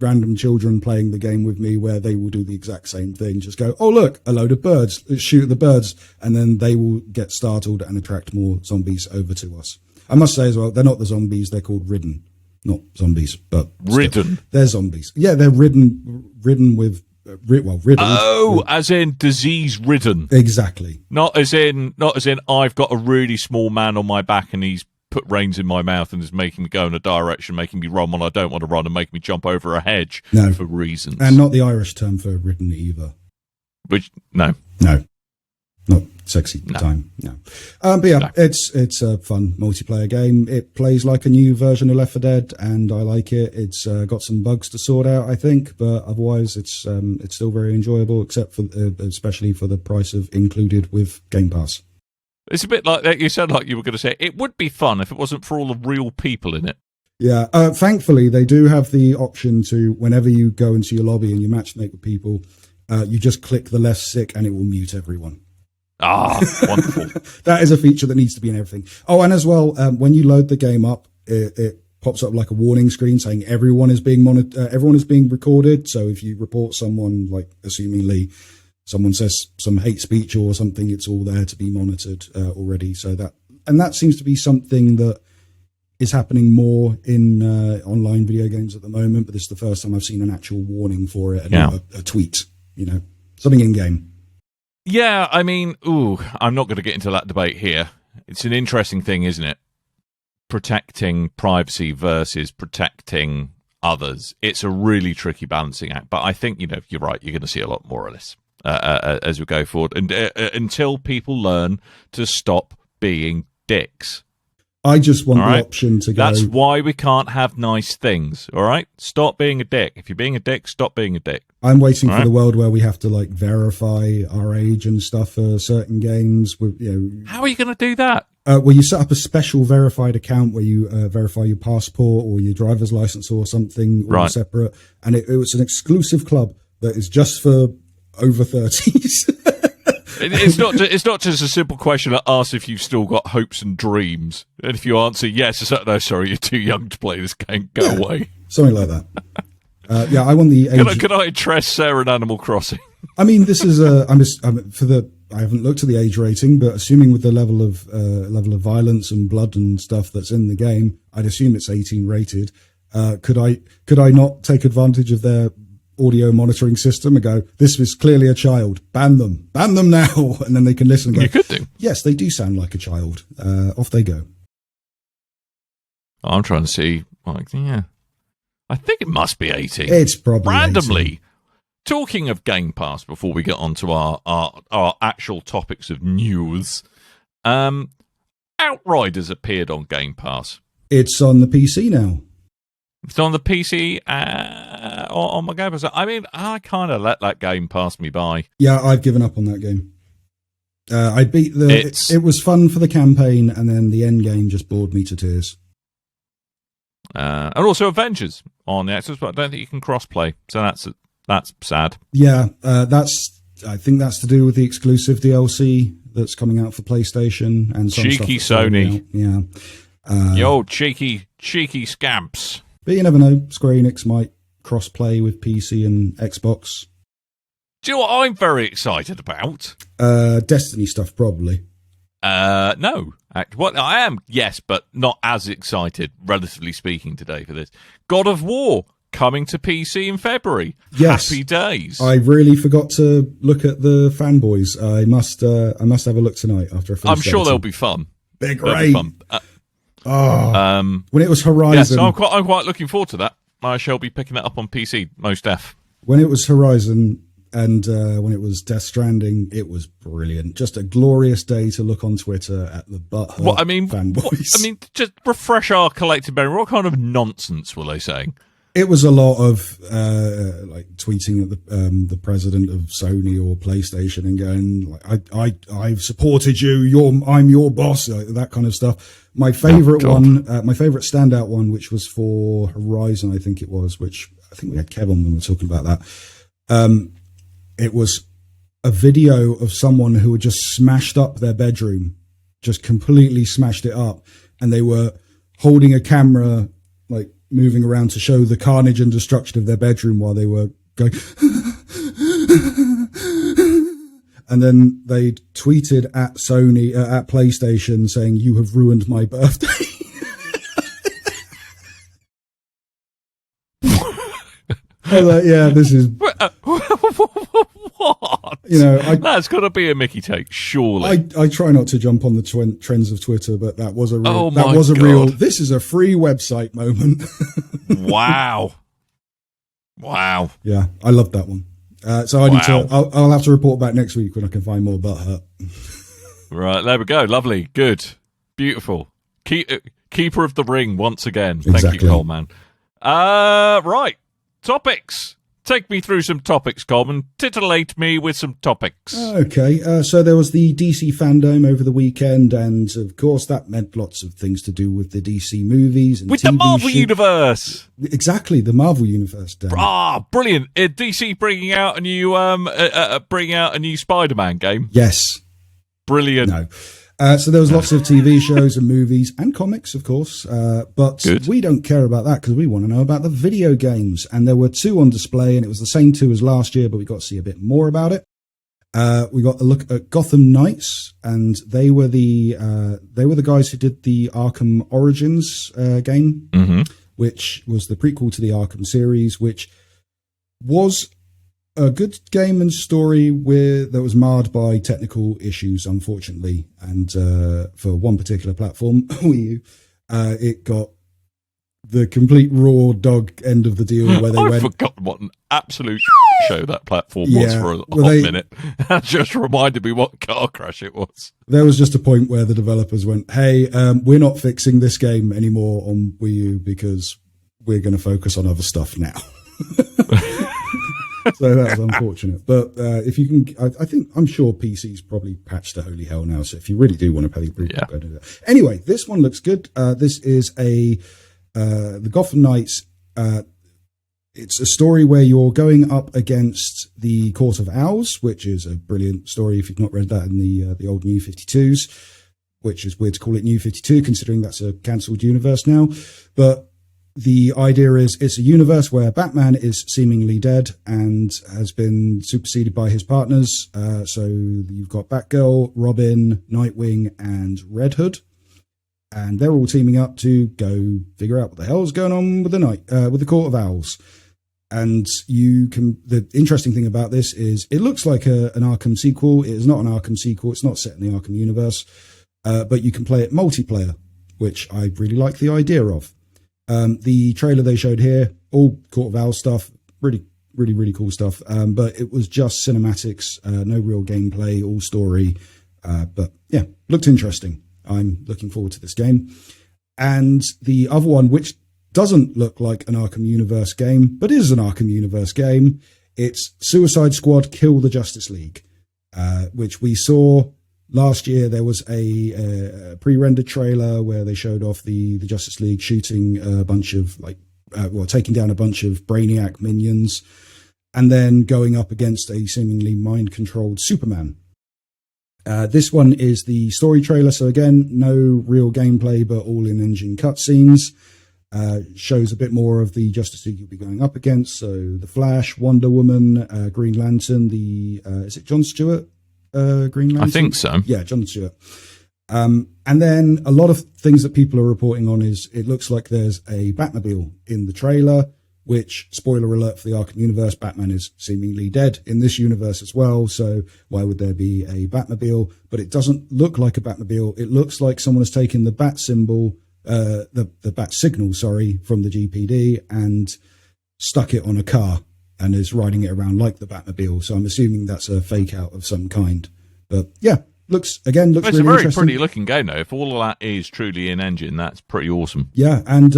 random children playing the game with me where they will do the exact same thing. Just go, oh, look, a load of birds, let's shoot at the birds. And then they will get startled and attract more zombies over to us. I must say as well, they're not the zombies. They're called ridden, not zombies, but ridden. They're zombies. Yeah, they're ridden with, riddled. Oh, as in disease ridden. Exactly. Not as in I've got a really small man on my back and he's put reins in my mouth and is making me go in a direction, making me run when I don't want to run, and making me jump over a hedge for reasons. And not the Irish term for ridden either. Which, no. Not sexy time, no. But yeah, no. It's a fun multiplayer game. It plays like a new version of Left 4 Dead, and I like it. It's got some bugs to sort out, I think, but otherwise it's still very enjoyable, except for especially for the price of included with Game Pass. It's a bit like that. You sound like you were going to say it would be fun if it wasn't for all the real people in it. Yeah, thankfully they do have the option to, whenever you go into your lobby and you matchmake with people, you just click the left stick and it will mute everyone. Ah, wonderful. That is a feature that needs to be in everything. Oh, and as well, when you load the game up, it pops up like a warning screen saying everyone is being everyone is being recorded. So if you report someone, like assumingly someone says some hate speech or something, it's all there to be monitored already. So that seems to be something that is happening more in online video games at the moment. But this is the first time I've seen an actual warning for it and not a tweet, something in game. Yeah, I mean, I'm not going to get into that debate here. It's an interesting thing, isn't it? Protecting privacy versus protecting others. It's a really tricky balancing act. But I think, you're right. You're going to see a lot more of this as we go forward. And until people learn to stop being dicks. I just want the option to go. That's why we can't have nice things, all right? Stop being a dick. If you're being a dick, stop being a dick. I'm waiting for the world where we have to verify our age and stuff for certain games. How are you going to do that? Well, you set up a special verified account where you verify your passport or your driver's license or something, all separate. And it was an exclusive club that is just for over 30s. It's not just a simple question that asks if you've still got hopes and dreams. And if you answer yes, it's like, no, sorry, you're too young to play this game. Go away. Something like that. I want the age. Can I address Sarah in Animal Crossing? I mean, this is I haven't looked at the age rating, but assuming with the level of violence and blood and stuff that's in the game, I'd assume it's 18 rated. Could I not take advantage of their audio monitoring system and go, this was clearly a child, ban them now, and then they can listen and go, you could do. Yes, they do sound like a child. Off they go. I'm trying to see, I think it must be 18. It's probably randomly 18. Talking of Game Pass, before we get on to our actual topics of news, Outriders appeared on Game Pass. It's on the PC now. It's on the PC on my Game Pass. I mean, I kind of let that game pass me by. Yeah, I've given up on that game. I beat it was fun for the campaign, and then the end game just bored me to tears. And also Avengers on the Xbox, but I don't think you can cross-play, so that's sad. Yeah, I think that's to do with the exclusive DLC that's coming out for PlayStation and some cheeky stuff Sony. Yeah, the old cheeky scamps. But you never know. Square Enix might cross-play with PC and Xbox. Do you know what I'm very excited about? Destiny stuff, probably. No. What I am, yes, but not as excited, relatively speaking, today for this. God of War coming to PC in February. Yes. Happy days. I really forgot to look at the fanboys. I must have a look tonight after I finish. I'm sure they'll be fun. They're great. Fun. When it was Horizon, yes, I'm quite looking forward to that. I shall be picking that up on PC, most def. When it was Horizon and when it was Death Stranding, it was brilliant. Just a glorious day to look on Twitter at the butthurt fanboys. Just refresh our collective memory. What kind of nonsense were they saying? It was a lot of like tweeting at the president of Sony or PlayStation and going like, I've supported you. I'm your boss. Like, that kind of stuff. My favorite my favorite standout one, which was for Horizon, I think it was, which I think we had Kevin when we were talking about that. It was a video of someone who had just smashed up their bedroom, just completely smashed it up, and they were holding a camera like moving around to show the carnage and destruction of their bedroom while they were going. And then they tweeted at Sony, at PlayStation, saying, "You have ruined my birthday." I was like, yeah, this is. What? That's got to be a Mickey take, surely. I try not to jump on the trends of Twitter, but that was a real. God. This is a free website moment. Wow. Yeah, I loved that one. So I need to. I'll have to report back next week when I can find more butthurt. Right, there we go. Lovely, good, beautiful. Keeper of the ring once again. Exactly. Thank you, Coleman. Right, topics. Take me through some topics, Coleman. Titillate me with some topics. Okay, so there was the DC Fandome over the weekend, and of course that meant lots of things to do with the DC movies and with TV the Marvel universe. Exactly, the Marvel universe. Dan. Brilliant! DC bringing out a new Spider-Man game. Yes, brilliant. No. So there was lots of TV shows and movies and comics, of course, but we don't care about that because we want to know about the video games. And there were 2 on display, and it was the same 2 as last year, but we got to see a bit more about it. We got a look at Gotham Knights, and they were the guys who did the Arkham Origins game, which was the prequel to the Arkham series, which was a good game and story that was marred by technical issues, unfortunately. And for one particular platform, Wii U, it got the complete raw dog end of the deal where they I've forgotten what an absolute show that platform was for a hot minute. That just reminded me what car crash it was. There was just a point where the developers went, hey, we're not fixing this game anymore on Wii U because we're going to focus on other stuff now. So that was unfortunate. But if you can, I'm sure PC's probably patched to holy hell now. So if you really do want to pay the go do that. Anyway, this one looks good. This is the Gotham Knights. It's a story where you're going up against the Court of Owls, which is a brilliant story if you've not read that in the old New 52s, which is weird to call it New 52 considering that's a cancelled universe now. But the idea is it's a universe where Batman is seemingly dead and has been superseded by his partners. So you've got Batgirl, Robin, Nightwing, and Red Hood. And they're all teaming up to go figure out what the hell's going on with the Court of Owls. And the interesting thing about this is it looks like an Arkham sequel. It is not an Arkham sequel. It's not set in the Arkham universe. But you can play it multiplayer, which I really like the idea of. The trailer they showed here, all Court of Owls stuff, really, really, really cool stuff. But it was just cinematics, no real gameplay, all story. But yeah, looked interesting. I'm looking forward to this game. And the other one, which doesn't look like an Arkham Universe game, but is an Arkham Universe game, it's Suicide Squad Kill the Justice League, which we saw last year. There was a pre-rendered trailer where they showed off the Justice League shooting a bunch of taking down a bunch of Brainiac minions and then going up against a seemingly mind-controlled Superman. This one is the story trailer. So again, no real gameplay, but all in-engine cutscenes. Shows a bit more of the Justice League you'll be going up against. So the Flash, Wonder Woman, Green Lantern, is it John Stewart? Green Lantern? I think so. Yeah, John Stewart. And then a lot of things that people are reporting on is it looks like there's a Batmobile in the trailer, which, spoiler alert for the Arkham universe, Batman is seemingly dead in this universe as well. So why would there be a Batmobile? But it doesn't look like a Batmobile. It looks like someone has taken the bat symbol, the bat signal, from the GPD and stuck it on a car and is riding it around like the Batmobile. So I'm assuming that's a fake out of some kind. But yeah. Looks it's really a very interesting. pretty looking game, though. If all of that is truly in engine, that's pretty awesome. Yeah, and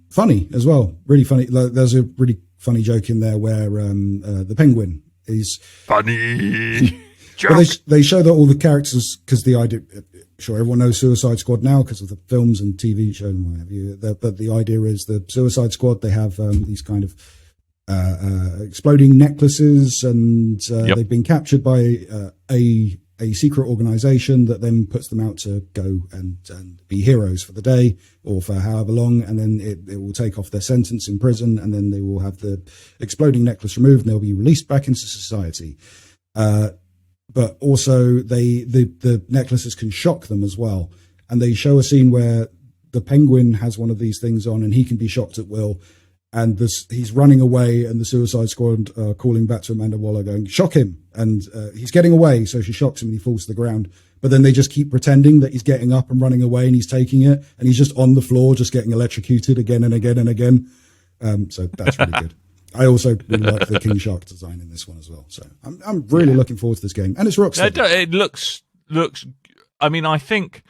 funny as well. Really funny. There's a really funny joke in there where the Penguin is funny. Well, they show that all the characters, because the idea, sure, everyone knows Suicide Squad now because of the films and TV shows and what have you. But the idea is the Suicide Squad, they have these kind of exploding necklaces, and they've been captured by a secret organization that then puts them out to go and be heroes for the day or for however long, and then it will take off their sentence in prison, and then they will have the exploding necklace removed and they'll be released back into society. But also the necklaces can shock them as well. And they show a scene where the Penguin has one of these things on and he can be shocked at will. And he's running away, and the Suicide Squad calling back to Amanda Waller going, shock him. And he's getting away, so she shocks him and he falls to the ground. But then they just keep pretending that he's getting up and running away and he's taking it, and he's just on the floor, just getting electrocuted again and again and again. So that's really good. I also really like the King Shark design in this one as well. So I'm really looking forward to this game. And it's Rockstar. It looks. I mean, I think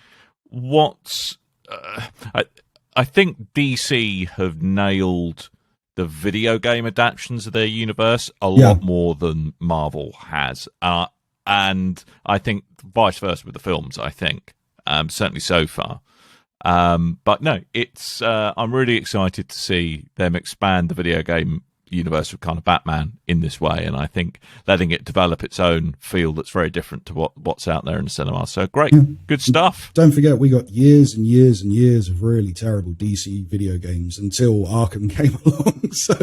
what's. I think DC have nailed the video game adaptations of their universe a lot more than Marvel has. And I think vice versa with the films, I think. Certainly so far. But no, it's I'm really excited to see them expand the video game universe of kind of Batman in this way, and I think letting it develop its own feel that's very different to what's out there in the cinema. So great, good stuff. Don't forget, we got years and years and years of really terrible DC video games until Arkham came along. So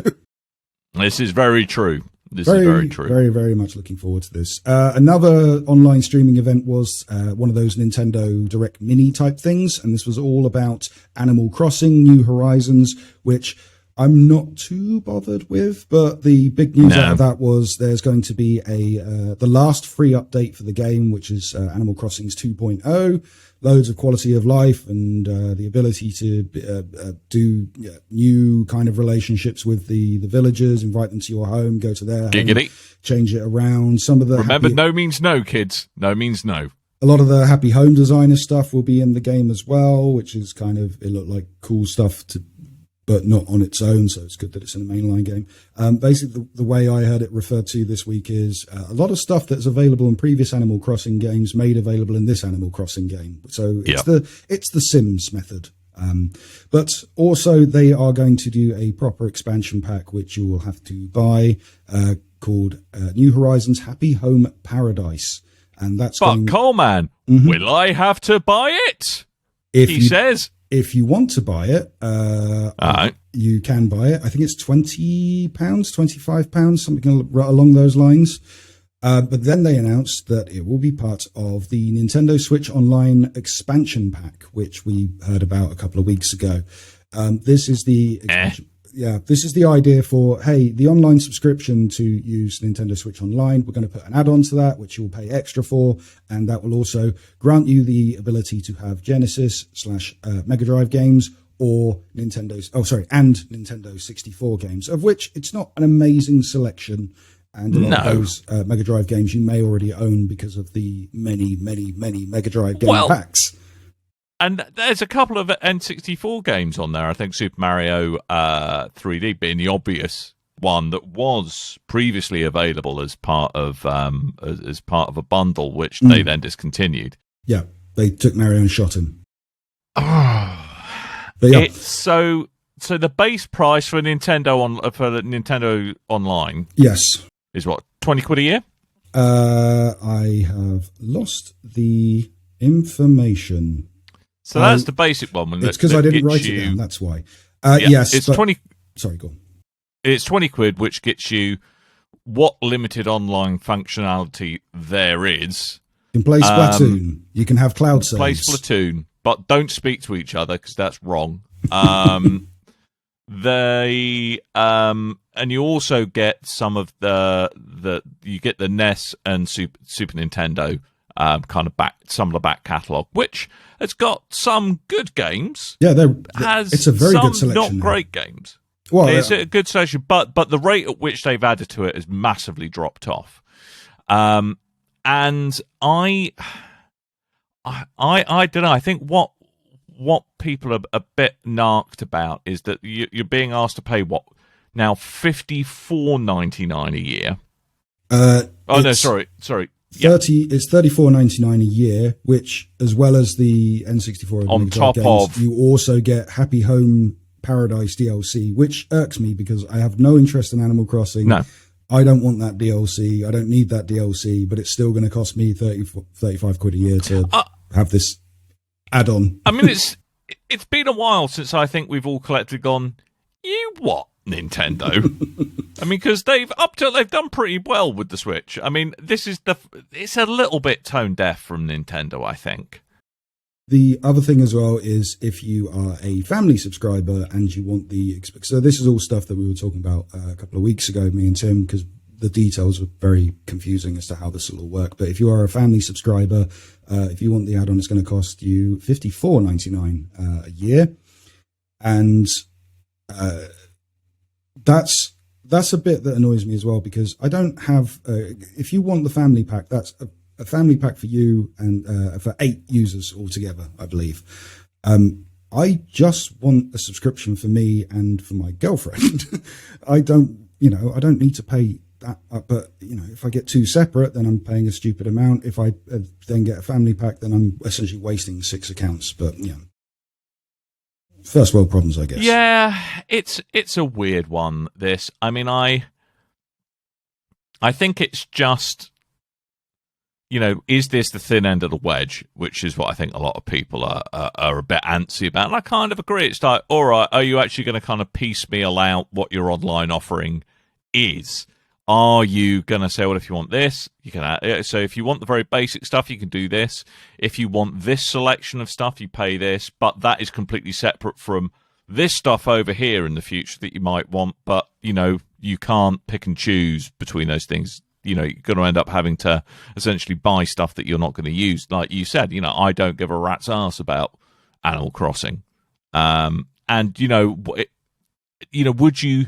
this is very true. This is very true. Very, very much looking forward to this. Another online streaming event was one of those Nintendo Direct Mini type things, and this was all about Animal Crossing New Horizons, which I'm not too bothered with, but the big news out of that was there's going to be the last free update for the game, which is Animal Crossing's 2.0, loads of quality of life and the ability to do new kind of relationships with the villagers, invite them to your home, go to their home, change it around. Some of the remember, no means no, kids. No means no. A lot of the happy home designer stuff will be in the game as well, which is kind of, it looked like cool stuff but not on its own, so it's good that it's in a mainline game. Basically, the way I heard it referred to this week is a lot of stuff that's available in previous Animal Crossing games made available in this Animal Crossing game. So it's the Sims method. But also they are going to do a proper expansion pack, which you will have to buy, called New Horizons Happy Home Paradise. And that's Coleman, will I have to buy it? He says. If you want to buy it, you can buy it. I think it's £20, £25, something along those lines. But then they announced that it will be part of the Nintendo Switch Online expansion pack, which we heard about a couple of weeks ago. This is the expansion. This is the idea for, hey, the online subscription to use Nintendo Switch Online, we're going to put an add-on to that, which you'll pay extra for, and that will also grant you the ability to have Genesis / Mega Drive games or Nintendo 64 games, of which it's not an amazing selection, and a lot of those Mega Drive games you may already own because of the many, many, many Mega Drive game packs. And there's a couple of N64 games on there. I think Super Mario 3D being the obvious one that was previously available as part of a bundle, which they then discontinued. Yeah, they took Mario and shot him. It's so the base price for Nintendo Online, is what, £20 a year? I have lost the information. So that's the basic one. It's because I didn't write it down. That's why. Yes, it's 20. Sorry, go on. It's £20, which gets you what limited online functionality there is, You can play Splatoon. You can have cloud saves. Play Splatoon, but don't speak to each other because that's wrong. And you also get some of you get the NES and Super Nintendo kind of some of the back catalogue, which has got some good games. Yeah, it's a very good selection. Not great games. Well, it's a good selection, but the rate at which they've added to it has massively dropped off. And I don't know. I think what people are a bit narked about is that you're being asked to pay what now $54.99 a year. Sorry. It's $34.99 a year, which, as well as the N64 on top games, of, you also get Happy Home Paradise DLC, which irks me because I have no interest in Animal Crossing. No. I don't want that DLC. I don't need that DLC, but it's still going to cost me 35 quid a year to have this add-on. I mean, it's been a while since I think we've all collectively gone, you what, Nintendo? I mean, because they've done pretty well with the Switch. I mean, it's a little bit tone deaf from Nintendo, I think. The other thing as well is if you are a family subscriber and you want so this is all stuff that we were talking about a couple of weeks ago, me and Tim, because the details were very confusing as to how this will all work. But if you are a family subscriber, if you want the add-on, it's going to cost you $54.99 a year. And that's a bit that annoys me as well, because I don't have, if you want the family pack, that's a family pack for you and for 8 users altogether, I believe. I just want a subscription for me and for my girlfriend. I don't need to pay that up, but if I get 2 separate, then I'm paying a stupid amount. If I then get a family pack, then I'm essentially wasting 6 accounts. But first world problems, I guess. Yeah, it's a weird one, this. I mean, I think it's just, is this the thin end of the wedge, which is what I think a lot of people are a bit antsy about. And I kind of agree. It's like, all right, are you actually going to kind of piecemeal out what your online offering is? Are you going to say, well, if you want this, you can add, so if you want the very basic stuff, you can do this. If you want this selection of stuff, you pay this, but that is completely separate from this stuff over here in the future that you might want, but, you can't pick and choose between those things. You're going to end up having to essentially buy stuff that you're not going to use. Like you said, I don't give a rat's ass about Animal Crossing. Would you...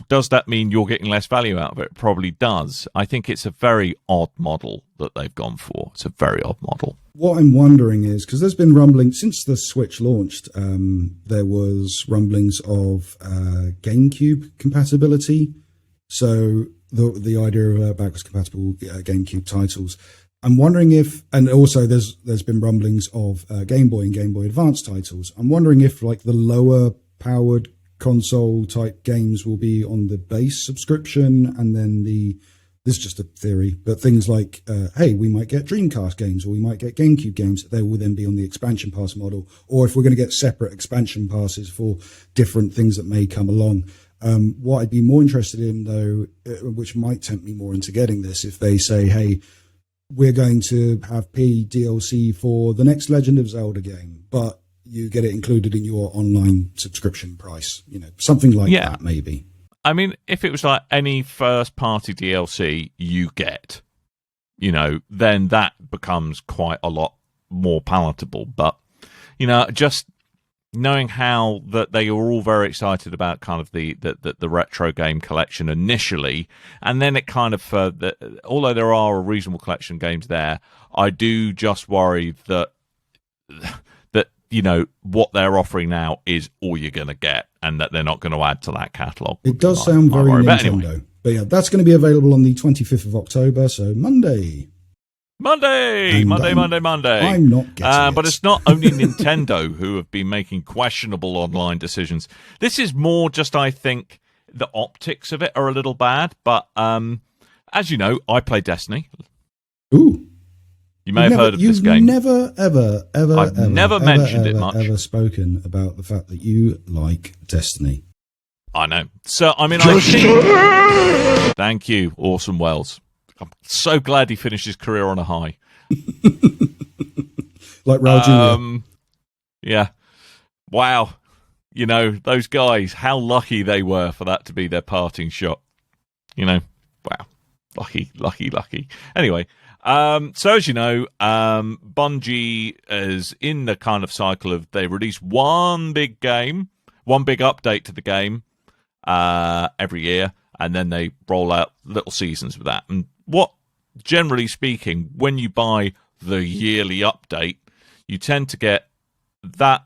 Does that mean you're getting less value out of it? It probably does. I think it's a very odd model that they've gone for. It's a very odd model. What I'm wondering is, because there's been rumbling since the Switch launched, there was rumblings of GameCube compatibility. So the idea of backwards compatible GameCube titles. I'm wondering if, and also there's been rumblings of Game Boy and Game Boy Advance titles. I'm wondering if like the lower powered console type games will be on the base subscription, and then this is just a theory, but things like hey, we might get Dreamcast games or we might get GameCube games, they will then be on the expansion pass model. Or if we're going to get separate expansion passes for different things that may come along. What I'd be more interested in, though, which might tempt me more into getting this, if they say, hey, we're going to have DLC for the next Legend of Zelda game, but you get it included in your online subscription price, something like that, maybe. I mean, if it was like any first-party DLC you get, then that becomes quite a lot more palatable. But, just knowing how that they were all very excited about kind of the retro game collection initially, and then it kind of, although there are a reasonable collection of games there, I do just worry that what they're offering now is all you're going to get, and that they're not going to add to that catalogue. It does sound very Nintendo. But yeah, that's going to be available on the 25th of October, so Monday. Monday. I'm not getting it. But it's not only Nintendo who have been making questionable online decisions. This is more just, I think, the optics of it are a little bad. But as you know, I play Destiny. Ooh. You may have heard of this game. You've never, ever mentioned it much. Ever spoken about the fact that you like Destiny. I know. So, I mean, I think... Thank you, Orson Welles. I'm so glad he finished his career on a high. Like Raul Jr. Yeah. Wow. You know, those guys, how lucky they were for that to be their parting shot. You know, wow. Lucky. Anyway, so as you know, Bungie is in the kind of cycle of they release one big update to the game every year, and then they roll out little seasons with that. And what, generally speaking, when you buy the yearly update, you tend to get that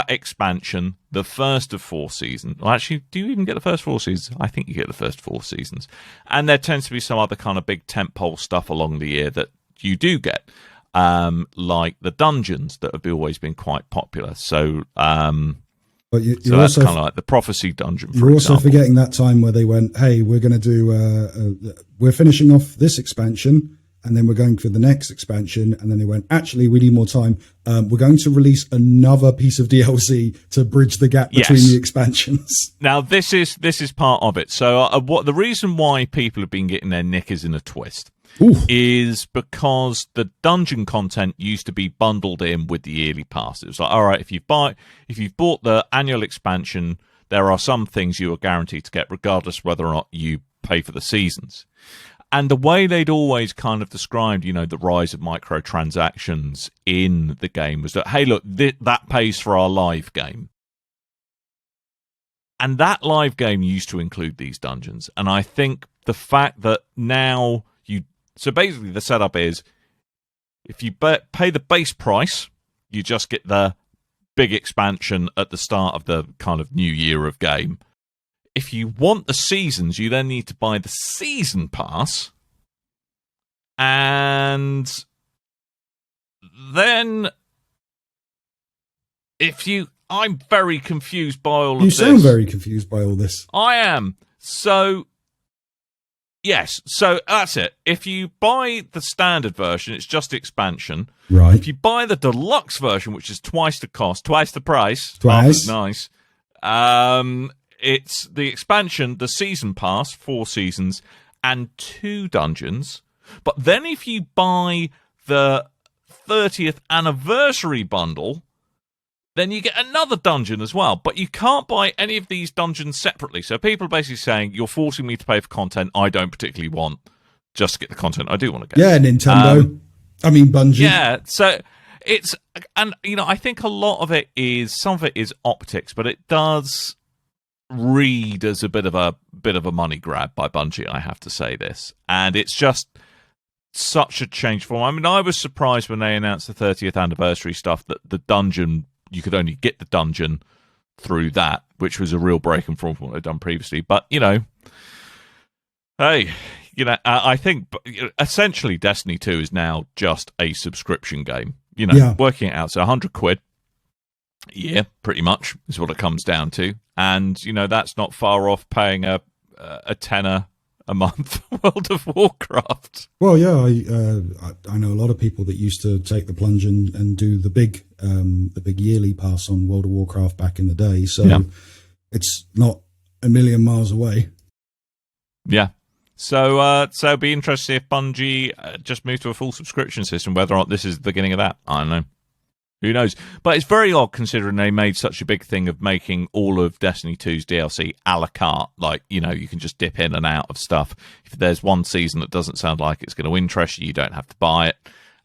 expansion, the first of 4 seasons. Well, actually, do you even get the first 4 seasons? I think you get the first 4 seasons. And there tends to be some other kind of big tentpole stuff along the year that you do get, like the dungeons that have always been quite popular. So, but you're so that's also kind of like the Prophecy dungeon, for you're also example. forgetting that time where they went, hey, we're going to do, we're finishing off this expansion, and then we're going for the next expansion, and then they went, actually, we need more time. We're going to release another piece of DLC to bridge the gap between the expansions. Now, this is part of it. So, what the reason why people have been getting their knickers in a twist is because the dungeon content used to be bundled in with the yearly pass. It was like, all right, if you've bought the annual expansion, there are some things you are guaranteed to get, regardless whether or not you pay for the seasons. And the way they'd always kind of described, you know, the rise of microtransactions in the game was that, hey, look, that pays for our live game. And that live game used to include these dungeons. And I think the fact that now so basically the setup is, if you pay the base price, you just get the big expansion at the start of the kind of new year of game. If you want the seasons, you then need to buy the season pass. And then I'm very confused by all of this. You sound very confused by all this. I am. So, yes. So that's it. If you buy the standard version, it's just expansion. Right. If you buy the deluxe version, which is twice the cost, twice the price. Twice. Nice. It's the expansion, the season pass, 4 seasons, and 2 dungeons. But then if you buy the 30th anniversary bundle, then you get another dungeon as well. But you can't buy any of these dungeons separately. So people are basically saying, you're forcing me to pay for content I don't particularly want, just to get the content I do want to get. Yeah, Nintendo. Bungie. Yeah, so it's... And, you know, I think a lot of it is... Some of it is optics, but it does read as a bit of a money grab by Bungie, I have to say this. And it's just such a change for them. I mean, I was surprised when they announced the 30th anniversary stuff that the dungeon, you could only get the dungeon through that, which was a real break from what they'd done previously. But, you know, hey, you know, I think essentially Destiny 2 is now just a subscription game. You know, working it out, so £100. Yeah, pretty much is what it comes down to. And, you know, that's not far off paying a tenner a month World of Warcraft. Well, yeah, I know a lot of people that used to take the plunge and do the big yearly pass on World of Warcraft back in the day. So it's not a million miles away. Yeah. So it'd be interesting if Bungie just moved to a full subscription system, whether or not this is the beginning of that. I don't know. Who knows? But it's very odd considering they made such a big thing of making all of Destiny 2's DLC a la carte. Like, you know, you can just dip in and out of stuff. If there's one season that doesn't sound like it's going to interest you, you don't have to buy it.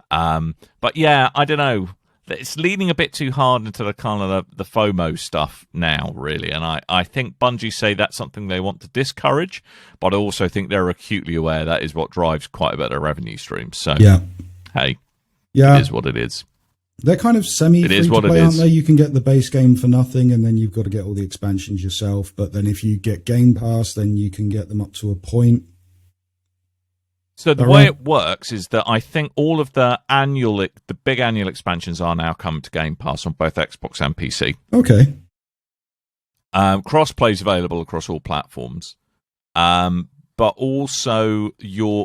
But yeah, I don't know. It's leaning a bit too hard into the kind of the FOMO stuff now, really. And I think Bungie say that's something they want to discourage, but I also think they're acutely aware that is what drives quite a bit of revenue streams. So, hey, it is what it is. They're kind of semi-free-to-play, aren't they? You can get the base game for nothing, and then you've got to get all the expansions yourself. But then if you get Game Pass, then you can get them up to a point. So the way it works is that I think all of the big annual expansions are now coming to Game Pass on both Xbox and PC. Okay. Crossplay is available across all platforms. But also,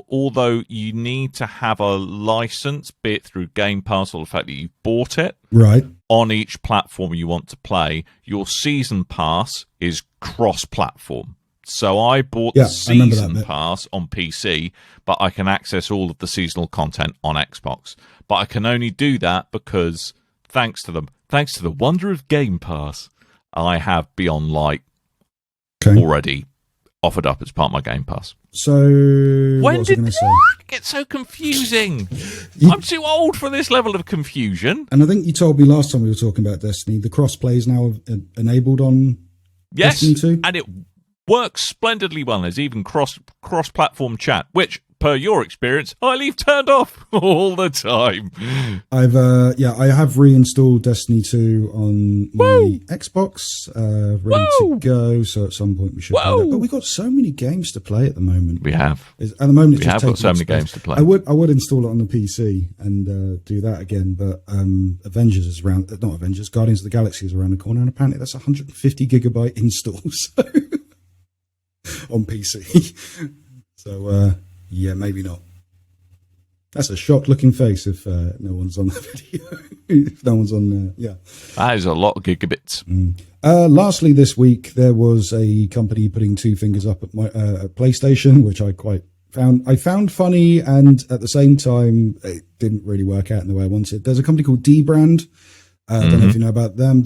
although you need to have a license, be it through Game Pass or the fact that you bought it, right, on each platform you want to play, your season pass is cross-platform. So I bought Yeah, the I remember that season bit. pass on PC, but I can access all of the seasonal content on Xbox. But I can only do that because, thanks to the wonder of Game Pass, I have Beyond Light already offered up as part of my Game Pass. So, When what was I did going to say? it get so confusing? I'm too old for this level of confusion. And I think you told me last time we were talking about Destiny, the crossplay is now enabled on Destiny 2. And it works splendidly well. There's even cross-platform chat, which, per your experience, I leave turned off all the time. I have reinstalled Destiny 2 on my Xbox, ready to go. So at some point we should play that. But we've got so many games to play at the moment. We have. At the moment, it's We just have got so taking many space. games to play. I would install it on the PC and do that again. But Avengers is around. Not Avengers. Guardians of the Galaxy is around the corner, and apparently that's 150 gigabyte installs on PC. So. Yeah, maybe not. That's a shocked looking face if no one's on the video. If no one's on yeah. That is a lot of gigabits. Lastly, this week, there was a company putting two fingers up at my PlayStation, which I found funny, and at the same time, it didn't really work out in the way I wanted. There's a company called D-Brand. I don't know if you know about them.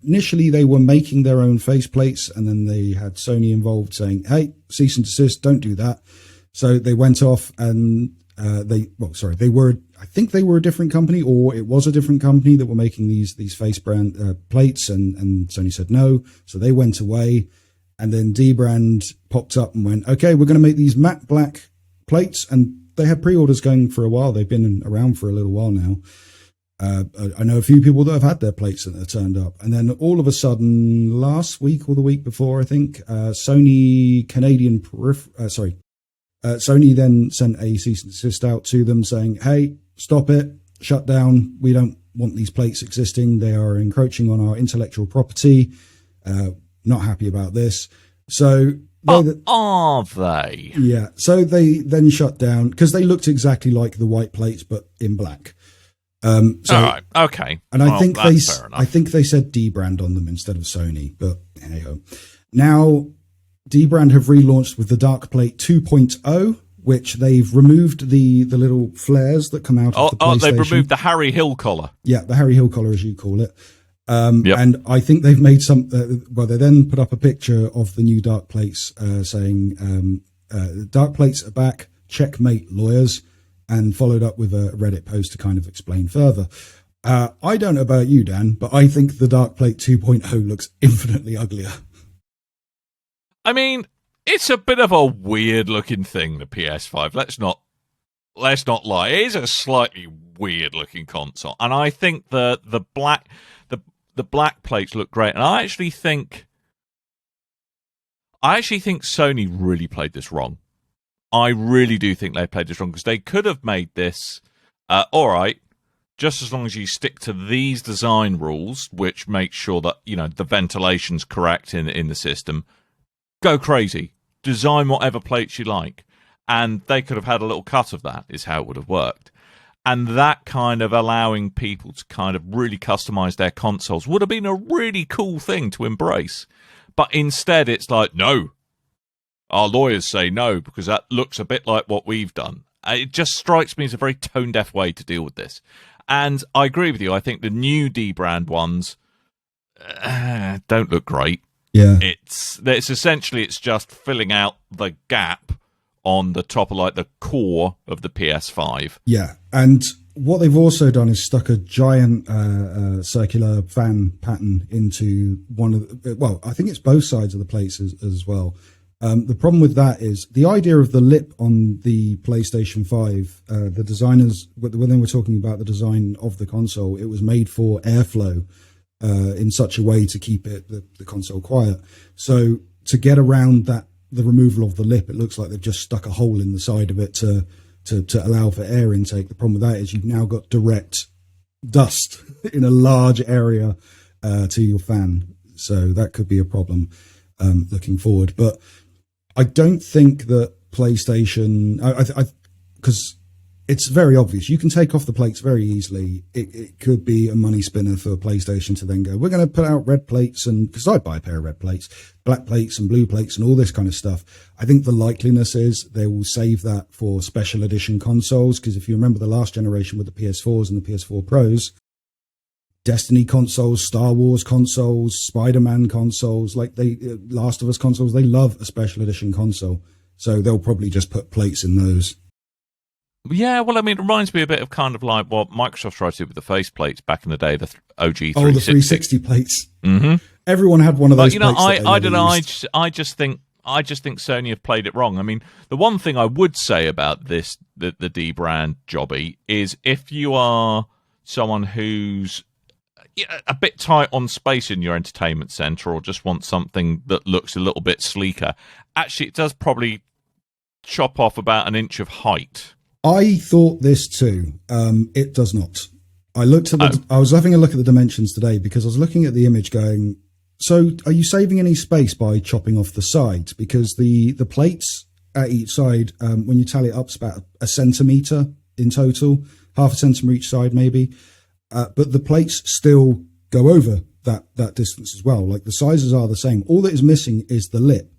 Initially, they were making their own faceplates, and then they had Sony involved saying, hey, cease and desist, don't do that. So they went off and they were, I think they were a different company, or it was a different company that were making these face brand plates, and Sony said no. So they went away, and then D-Brand popped up and went, okay, we're going to make these matte black plates. And they had pre-orders going for a while. They've been around for a little while now. I know a few people that have had their plates that have turned up. And then all of a sudden, last week or the week before, I think, Sony then sent a cease and desist out to them saying, hey, stop it, shut down. We don't want these plates existing. They are encroaching on our intellectual property. Not happy about this. So Are they? Yeah. So they then shut down because they looked exactly like the white plates, but in black. All right. Okay. And well, I think fair enough. I think they said D-Brand on them instead of Sony, but hey ho. Now D-Brand have relaunched with the Dark Plate 2.0, which they've removed the little flares that come out of the PlayStation. They've removed the Harry Hill collar. Yeah, the Harry Hill collar, as you call it. Yep. And I think they've made some. They then put up a picture of the new Dark Plates, saying Dark Plates are back. Checkmate, lawyers. And followed up with a Reddit post to kind of explain further. I don't know about you, Dan, but I think the Dark Plate 2.0 looks infinitely uglier. I mean, it's a bit of a weird looking thing, the PS5. Let's not lie. It is a slightly weird looking console. And I think the black plates look great. And I actually think Sony really played this wrong. I really do think they played this wrong, because they could have made this all right, just as long as you stick to these design rules, which make sure that, you know, the ventilation's correct in the system. Go crazy. Design whatever plates you like. And they could have had a little cut of that, is how it would have worked. And that kind of allowing people to kind of really customize their consoles would have been a really cool thing to embrace. But instead, it's like, no. Our lawyers say no, because that looks a bit like what we've done. It just strikes me as a very tone-deaf way to deal with this. And I agree with you. I think the new D-Brand ones don't look great. Yeah. It's essentially just filling out the gap on the top of like the core of the PS5. Yeah. And what they've also done is stuck a giant circular fan pattern into one of the, well, I think it's both sides of the plates as well. The problem with that is the idea of the lip on the PlayStation 5, the designers, when they were talking about the design of the console, it was made for airflow in such a way to keep the console quiet. So to get around that, the removal of the lip, it looks like they've just stuck a hole in the side of it to allow for air intake. The problem with that is you've now got direct dust in a large area to your fan. So that could be a problem looking forward. But I don't think that PlayStation, because it's very obvious. You can take off the plates very easily. It could be a money spinner for PlayStation to then go, we're going to put out red plates, and because I'd buy a pair of red plates, black plates and blue plates and all this kind of stuff. I think the likeliness is they will save that for special edition consoles, because if you remember the last generation with the PS4s and the PS4 Pros, Destiny consoles, Star Wars consoles, Spider-Man consoles, like Last of Us consoles, they love a special edition console. So they'll probably just put plates in those. Yeah, well, I mean, it reminds me a bit of kind of like what Microsoft tried to do with the face plates back in the day, the OG 360. Oh, the 360 plates. Mm-hmm. Everyone had one of those. But, plates. I don't know. I just think Sony have played it wrong. I mean, the one thing I would say about this, the D brand jobby, is if you are someone who's a bit tight on space in your entertainment center, or just want something that looks a little bit sleeker, actually, it does probably chop off about an inch of height. I thought this too. It does not. I was having a look at the dimensions today because I was looking at the image going, so are you saving any space by chopping off the sides? Because the plates at each side, when you tally it up, it's about a centimetre in total, half a centimetre each side maybe. But the plates still go over that distance as well. Like the sizes are the same. All that is missing is the lip.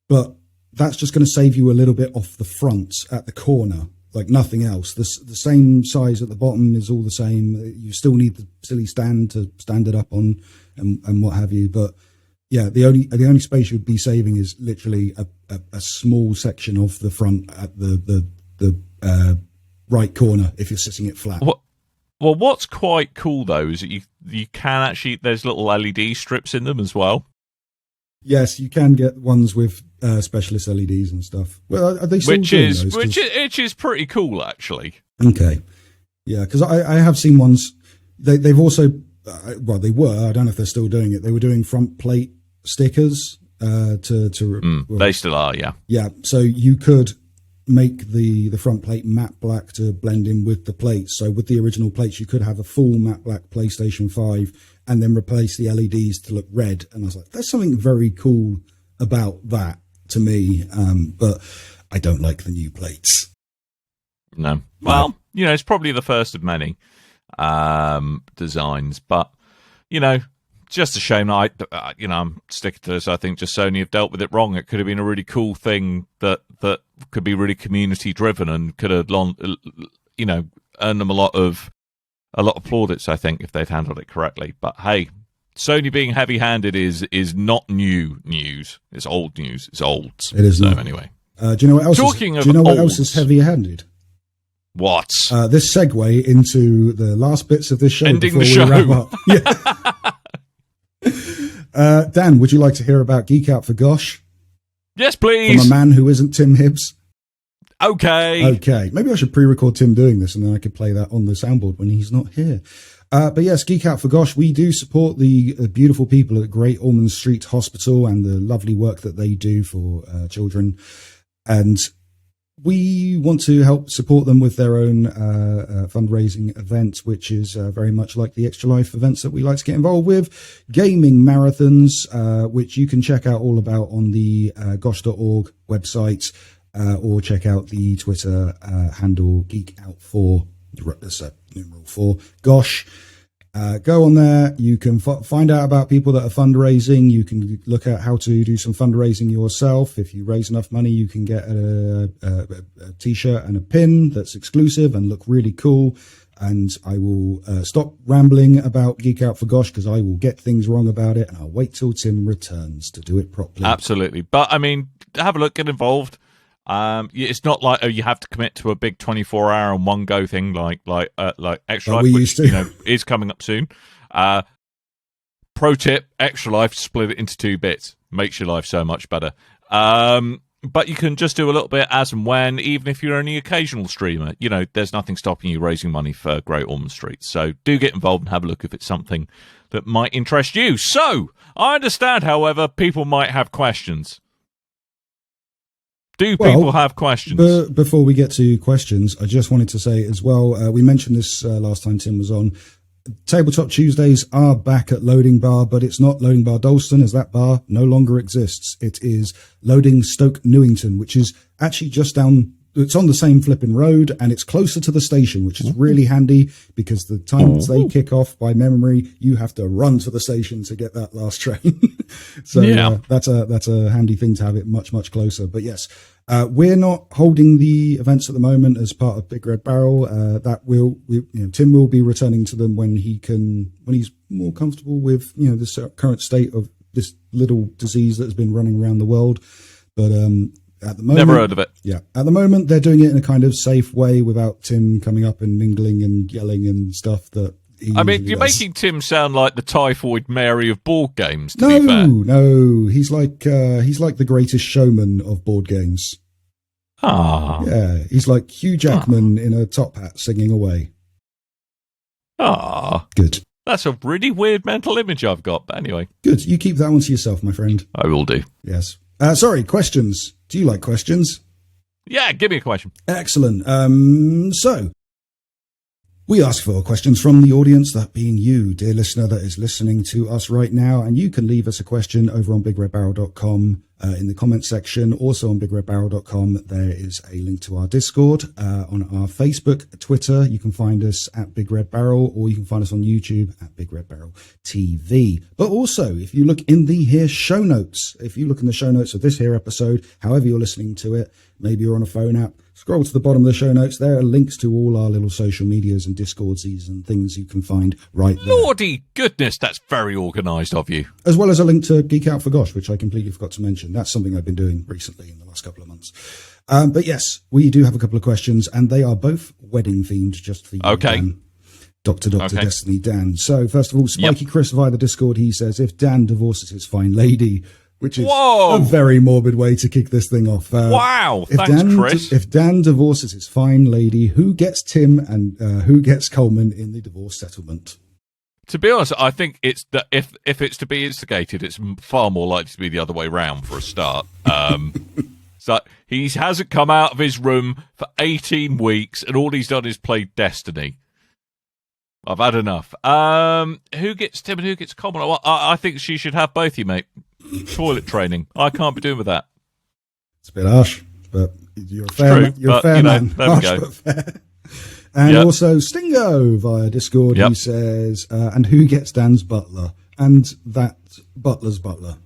But that's just going to save you a little bit off the front at the corner. Like nothing else. The same size at the bottom is all the same. You still need the silly stand to stand it up on and what have you. But yeah, the only space you'd be saving is literally a small section of the front at the right corner if you're sitting it flat. Well, what's quite cool though is that you can actually, there's little LED strips in them as well. Yes, you can get ones with specialist LEDs and stuff. Well, are they still doing those? Which is pretty cool, actually. Okay, yeah, because I have seen ones. They've also, they were. I don't know if they're still doing it. They were doing front plate stickers they still are, yeah. Yeah, so you could make the front plate matte black to blend in with the plates. So with the original plates, you could have a full matte black PlayStation 5 and then replace the LEDs to look red. And I was like, there's something very cool about that to me. But I don't like the new plates. No. Well, it's probably the first of many designs. But, just a shame. I'm sticking to this. I think just Sony have dealt with it wrong. It could have been a really cool thing that could be really community driven and could have, earned them a lot of plaudits, I think, if they'd handled it correctly. But hey, Sony being heavy-handed is not new news. It's old news. It's old. It is. So anyway, do you know what else? What else is heavy-handed? What? This segue into the last bits of this show. Ending before the we wrap up. Yeah. Dan, would you like to hear about Geek Out for Gosh? Yes, please. From a man who isn't Tim Hibbs. Okay. Maybe I should pre-record Tim doing this, and then I could play that on the soundboard when he's not here. But yes, Geek Out for Gosh, we do support the beautiful people at Great Ormond Street Hospital and the lovely work that they do for children. And we want to help support them with their own fundraising event, which is very much like the Extra Life events that we like to get involved with. Gaming marathons, which you can check out all about on the gosh.org website, or check out the Twitter handle geekout4, numeral 4, gosh. Go on there. You can find out about people that are fundraising. You can look at how to do some fundraising yourself. If you raise enough money, you can get a t-shirt and a pin that's exclusive and look really cool. And I will stop rambling about Geek Out for Gosh because I will get things wrong about it, and I'll wait till Tim returns to do it properly. Absolutely. But, I mean, have a look, get involved. It's not like you have to commit to a big 24-hour and one-go thing like Extra Life, which is coming up soon. Pro tip: Extra Life, split it into 2 bits, makes your life so much better. But you can just do a little bit as and when, even if you're only occasional streamer. There's nothing stopping you raising money for Great Ormond Street. So do get involved and have a look if it's something that might interest you. So I understand, however, people might have questions. Do people have questions? Before we get to questions, I just wanted to say as well, we mentioned this last time Tim was on, Tabletop Tuesdays are back at Loading Bar, but it's not Loading Bar Dalston, as that bar no longer exists. It is Loading Stoke Newington, which is actually just down it's on the same flipping road, and it's closer to the station, which is really handy because the times they kick off by memory, you have to run to the station to get that last train. So that's a handy thing to have it much, much closer. But yes, we're not holding the events at the moment as part of Big Red Barrel. Tim will be returning to them when he's more comfortable with, the current state of this little disease that has been running around the world. But at the moment, never heard of it. Yeah, at the moment they're doing it in a kind of safe way without Tim coming up and mingling and yelling and stuff. You're making Tim sound like the typhoid Mary of board games. To be fair, no, he's like the greatest showman of board games. Ah, yeah, he's like Hugh Jackman in a top hat singing away. Ah, good. That's a really weird mental image I've got. But anyway, good. You keep that one to yourself, my friend. I will do. Yes. Sorry, questions. Do you like questions? Yeah, give me a question. Excellent. So, we ask for questions from the audience, that being you, dear listener, that is listening to us right now. And you can leave us a question over on BigRedBarel.com in the comments section. Also on BigRedBarel.com, there is a link to our Discord. On our Facebook, Twitter, you can find us at Big Red Barrel, or you can find us on YouTube at Big Red Barrel TV. But also, if you look in the show notes of this here episode, however you're listening to it, maybe you're on a phone app, scroll to the bottom of the show notes. There are links to all our little social medias and Discordsies and things you can find right there. Lordy goodness, that's very organised of you. As well as a link to Geek Out for Gosh, which I completely forgot to mention. That's something I've been doing recently in the last couple of months. But yes, we do have a couple of questions, and they are both wedding themed, just for you, okay. Dan. Dr. Destiny Dan. So first of all, Spiky Chris via the Discord, he says, if Dan divorces his fine lady, which is a very morbid way to kick this thing off. Wow, thanks, Chris. If Dan divorces his fine lady, who gets Tim and who gets Coleman in the divorce settlement? To be honest, I think it's that if it's to be instigated, it's far more likely to be the other way round for a start. So he hasn't come out of his room for 18 weeks, and all he's done is play Destiny. I've had enough. Who gets Tim and who gets Coleman? I think she should have both, you mate. Toilet training. I can't be doing with that. It's a bit harsh, but you're a fair man. There we go. And also Stingo via Discord, he says, and who gets Dan's butler? And that butler's butler.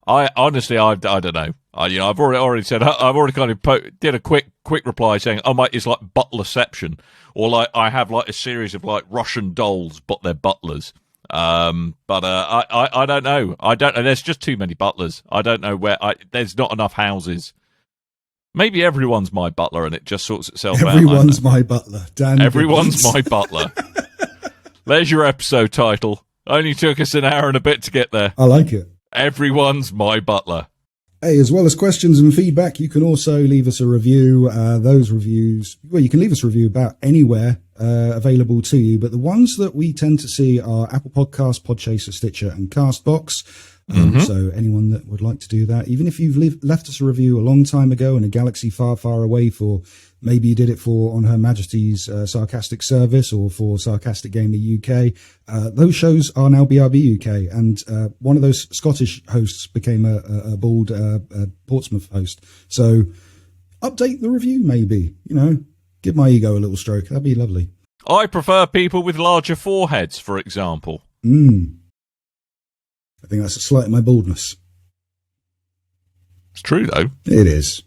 I honestly, I don't know. I've already said, I've already kind of did a quick reply saying, it's like butlerception, or like I have like a series of like Russian dolls, but they're butlers. But I don't know. I don't know. There's just too many butlers. I don't know where. There's not enough houses. Maybe everyone's my butler, and it just sorts itself out. Everyone's my butler. Dan. Everyone's my butler. There's your episode title. Only took us an hour and a bit to get there. I like it. Everyone's my butler. Hey, as well as questions and feedback, you can also leave us a review. Those reviews, well, you can leave us a review about anywhere available to you, but the ones that we tend to see are Apple Podcasts, Podchaser, Stitcher, and Castbox. So anyone that would like to do that, even if you've left us a review a long time ago in a galaxy far, far away, for maybe you did it for On Her Majesty's Sarcastic Service or for Sarcastic Gamer UK, those shows are now BRB UK, and one of those Scottish hosts became a bald Portsmouth host. So update the review, maybe, give my ego a little stroke. That'd be lovely. I prefer people with larger foreheads, for example. I think that's a slight of my baldness. It's true, though. It is.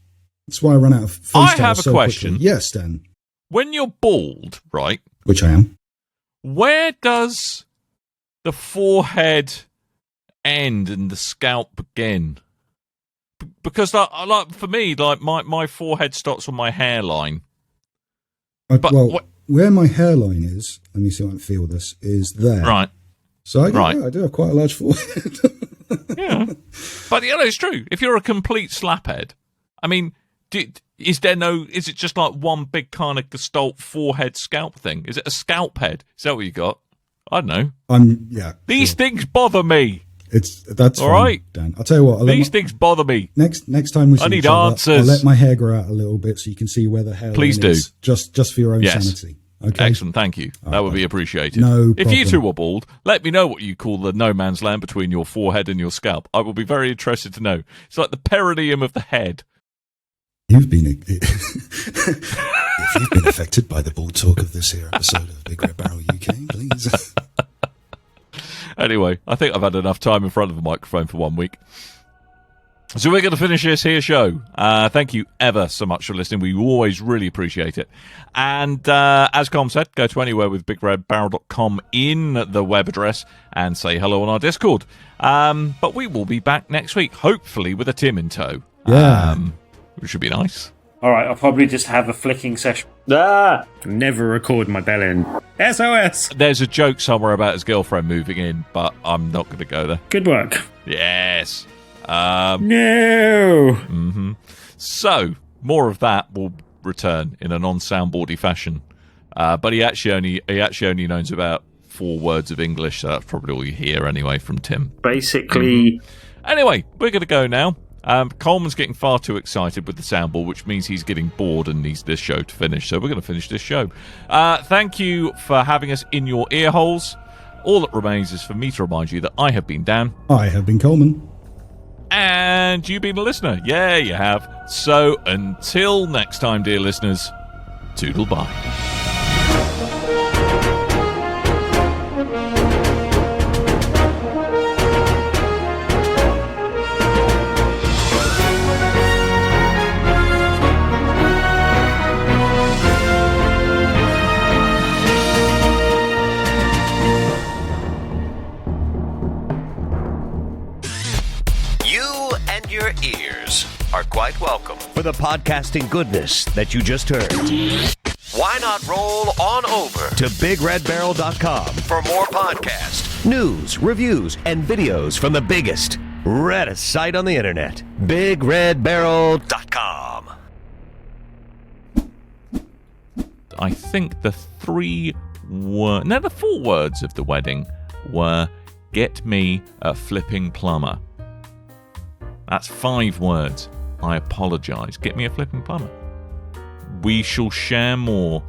That's why I run out of face I have a question. Quickly. Yes, Dan. When you're bald, right? Which I am. Where does the forehead end and the scalp begin? Because, like for me, like my forehead starts on my hairline. Where my hairline is, let me see if I can feel this, is there. Right. So I do have quite a large forehead. Yeah. But, it's true. If you're a complete slaphead, I mean, is it just like one big kind of gestalt forehead scalp thing? Is it a scalp head? Is that what you got? I don't know. These things bother me. That's all fine, right, Dan. I'll tell you what. These things bother me. Next time we see I need each other, answers. I'll let my hair grow out a little bit so you can see where the hair Please do. is. Just for your own sanity. Okay. Excellent, thank you. That would be appreciated. No If you problem. two were bald, let me know what you call the no man's land between your forehead and your scalp. I will be very interested to know. It's like the perineum of the head. You've been if you've been affected by the board talk of this here episode of Big Red Barrel UK, please. Anyway, I think I've had enough time in front of the microphone for 1 week. So we're going to finish this here show. Thank you ever so much for listening. We always really appreciate it. And as Com said, go to anywhere with BigRedBarel.com in the web address and say hello on our Discord. But we will be back next week, hopefully with a Tim in tow. Yeah. Which should be nice. All right, I'll probably just have a flicking session. Never record my bell in. SOS! There's a joke somewhere about his girlfriend moving in, but I'm not going to go there. Good work. Yes. No! Mm-hmm. So, more of that will return in a non-soundboardy fashion. But he actually only knows about 4 words of English, so that's probably all you hear anyway from Tim. Basically... Anyway, we're going to go now. Coleman's getting far too excited with the soundboard, which means he's getting bored and needs this show to finish. So we're going to finish this show. Thank you for having us in your ear holes. All that remains is for me to remind you that I have been Dan. I have been Coleman. And you've been a listener. Yeah, you have. So until next time, dear listeners, toodle bye. Your ears are quite welcome for the podcasting goodness that you just heard. Why not roll on over to BigRedBarel.com for more podcasts, news, reviews, and videos from the biggest, reddest site on the internet, BigRedBarel.com. I think the 4 words of the wedding were, get me a flipping plumber. That's 5 words. I apologise. Get me a flipping plumber. We shall share more